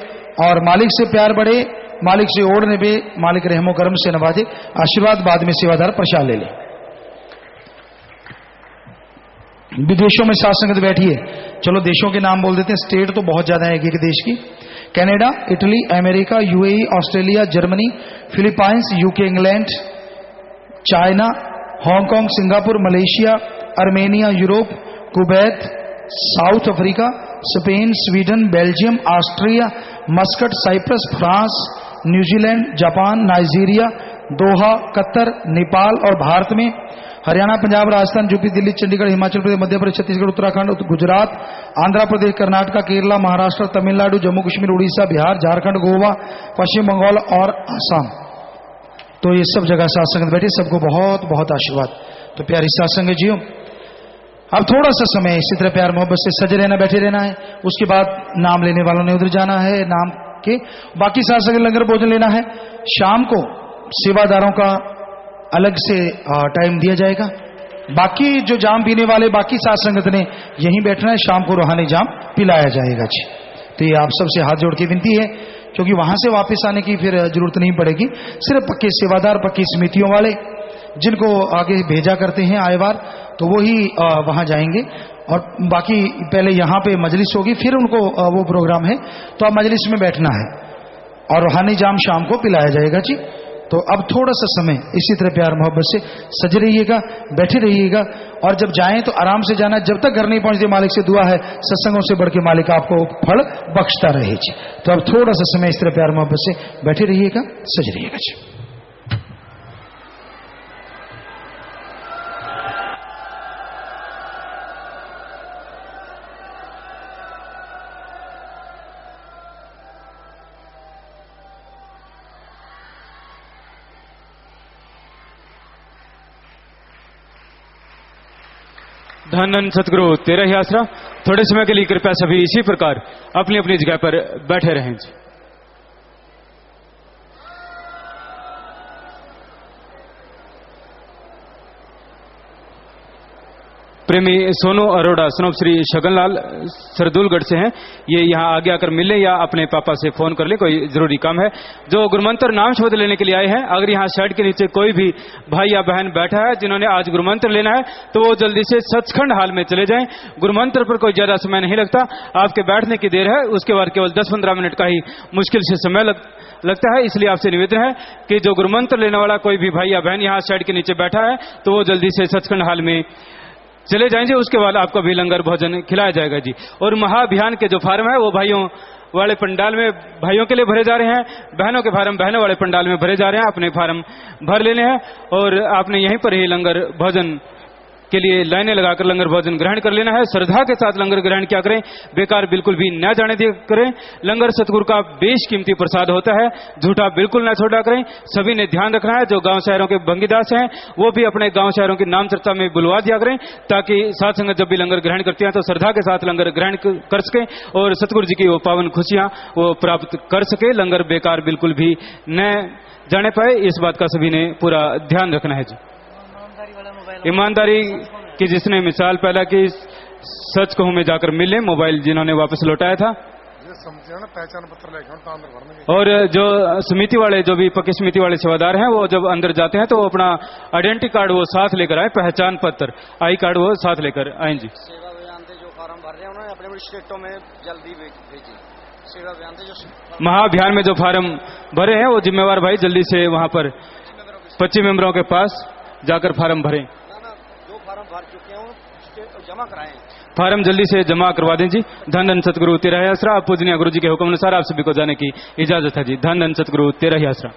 और मालिक से प्यार बढ़े, मालिक से ओढ़ निभे, मालिक रहमो करम से नवाजे। आशीर्वाद बाद में सेवादार प्रसाद ले ले। विदेशों में साथ संगत बैठी है, चलो देशों के नाम बोल देते हैं। स्टेट तो बहुत ज्यादा है एक एक देश की। Canada, Italy, America, UAE, Australia, Germany, Philippines, UK, England, China, Hong Kong, Singapore, Malaysia, Armenia, Europe, Kuwait, South Africa, Spain, Sweden, Belgium, Austria, Muscat, Cyprus, France, New Zealand, Japan, Nigeria, Doha, Qatar, Nepal और भारत में हरियाणा, पंजाब, राजस्थान, यूपी, दिल्ली, चंडीगढ़, हिमाचल प्रदेश, मध्य प्रदेश, छत्तीसगढ़, उत्तराखंड, गुजरात, आंध्र प्रदेश, कर्नाटक, केरला, महाराष्ट्र, तमिलनाडु, जम्मू कश्मीर, उड़ीसा, बिहार, झारखंड, गोवा, पश्चिम बंगाल और आसाम। तो ये सब जगह सात्संग बैठे, सबको बहुत बहुत आशीर्वाद। तो प्यारी सात्संग जियो, अब थोड़ा सा समय इसी तरह प्यार मोहब्बत से सजे रहना, बैठे रहना है। उसके बाद नाम लेने वालों ने उधर जाना है, नाम के बाकी सात्संग लंगर भोजन लेना है। शाम को सेवादारों का अलग से टाइम दिया जाएगा। बाकी जो जाम पीने वाले बाकी साथ संगत ने यहीं बैठना है, शाम को रूहानी जाम पिलाया जाएगा जी। तो ये आप सबसे हाथ जोड़ के विनती है, क्योंकि वहां से वापस आने की फिर जरूरत नहीं पड़ेगी। सिर्फ पक्के सेवादार, पक्की समितियों वाले जिनको आगे भेजा करते हैं आए बार, तो वो ही वहां जाएंगे। और बाकी पहले यहाँ पे मजलिस होगी, फिर उनको वो प्रोग्राम है, तो अब मजलिस में बैठना है और रूहानी जाम शाम को पिलाया जाएगा जी। तो अब थोड़ा सा समय इसी तरह प्यार मोहब्बत से सज रहिएगा, बैठे रहिएगा। और जब जाएं तो आराम से जाना, जब तक घर नहीं पहुंचते मालिक से दुआ है, सत्संगों से बढ़ के मालिक आपको फल बख्शता रहे जी। तो अब थोड़ा सा समय इस तरह प्यार मोहब्बत से बैठे रहिएगा, सज रहिएगा जी। धन धन सतगुरु तेरा ही आसरा। थोड़े समय के लिए कृपया सभी इसी प्रकार अपनी अपनी जगह पर बैठे रहें जी। प्रेमी सोनू अरोड़ा सनोप श्री शगनलाल सरदुलगढ़ से हैं। ये यहाँ आगे आकर मिले या अपने पापा से फोन कर ले, कोई जरूरी काम है। जो गुरुमंत्र नाम शब्द लेने के लिए आए हैं, अगर यहाँ शेड के नीचे कोई भी भाई या बहन बैठा है जिन्होंने आज गुरुमंत्र लेना है, तो वो जल्दी से सचखंड हाल में चले जाएं। गुरुमंत्र पर कोई ज्यादा समय नहीं लगता, आपके बैठने की देर है, उसके बाद केवल 10-15 मिनट का ही मुश्किल से समय लगता है। इसलिए आपसे निवेदन है कि जो गुरुमंत्र लेने वाला कोई भी भाई या बहन यहाँ शेड के नीचे बैठा है, तो वो जल्दी से सचखंड हाल में चले जाएंगे। उसके बाद आपको भी लंगर भोजन खिलाया जाएगा जी। और महाअभियान के जो फार्म है वो भाइयों वाले पंडाल में भाइयों के लिए भरे जा रहे हैं, बहनों के फार्म बहनों वाले पंडाल में भरे जा रहे हैं। अपने फार्म भर लेने हैं और आपने यहीं पर ही लंगर भोजन के लिए लाइनें लगाकर लंगर भोजन ग्रहण कर लेना है। श्रद्धा के साथ लंगर ग्रहण क्या करें, बेकार बिल्कुल भी न जाने दिया करें। लंगर सतगुरु का बेशकीमती प्रसाद होता है, झूठा बिल्कुल न छोड़ा करें। सभी ने ध्यान रखना है, जो गांव शहरों के भंगीदास हैं वो भी अपने गांव शहरों की नाम चर्चा में बुलवा दिया करें, ताकि साथ संगत जब भी लंगर ग्रहण करती हैं तो श्रद्धा के साथ लंगर ग्रहण कर सके और सतगुरु जी की वो पावन खुशियां वो प्राप्त कर सके। लंगर बेकार बिल्कुल भी न जाने पाए, इस बात का सभी ने पूरा ध्यान रखना है जी। ईमानदारी की जिसने मिसाल पैदा की, सच कहूं में जाकर मिले, मोबाइल जिन्होंने वापस लौटाया था। पहचान पत्र लेकर और जो समिति वाले, जो भी पक्की समिति वाले सेवादार हैं, वो जब अंदर जाते हैं तो अपना आइडेंटिटी कार्ड वो साथ लेकर आए, पहचान पत्र आई कार्ड वो साथ लेकर आए जी। सेवा अभियान जो फॉर्म भर रहे हैं उन्होंने अपने स्टेटों में जल्दी भेजी। सेवा अभियान जो महाअभियान में जो फार्म भरे हैं वो जिम्मेवार भाई जल्दी से वहां पर 25 मेंबरों के पास जाकर फार्म भरें। जो फार्म भर चुके हैं जमा कराएं, फार्म जल्दी से जमा करवा दें जी। धन धन सतगुरु तेरा ही आसरा। आप पूजनीय गुरु जी के हुक्म अनुसार आप सभी को जाने की इजाजत है जी। धन धन सतगुरु तेरा ही आसरा।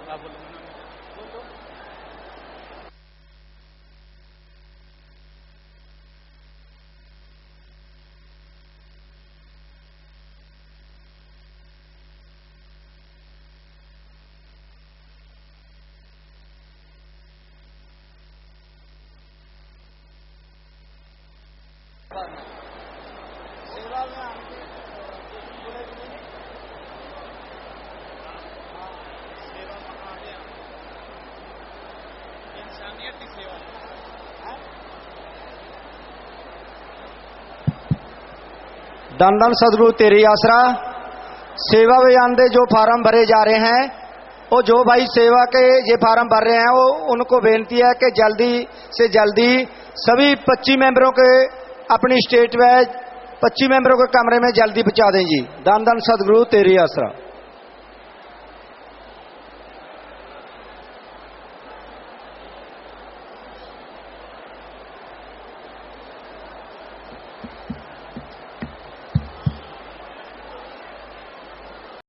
धन धन सदगुरु तेरी आसरा। सेवा अभियान दे जो फार्म भरे जा रहे हैं, वो जो भाई सेवा के ये फार्म भर रहे हैं, वो उनको बेनती है कि जल्दी से जल्दी सभी 25 मेंबरों के अपनी स्टेट वाइज 25 मेंबरों के कमरे में जल्दी पहुंचा दें जी। धन धन सदगुरु तेरी आसरा।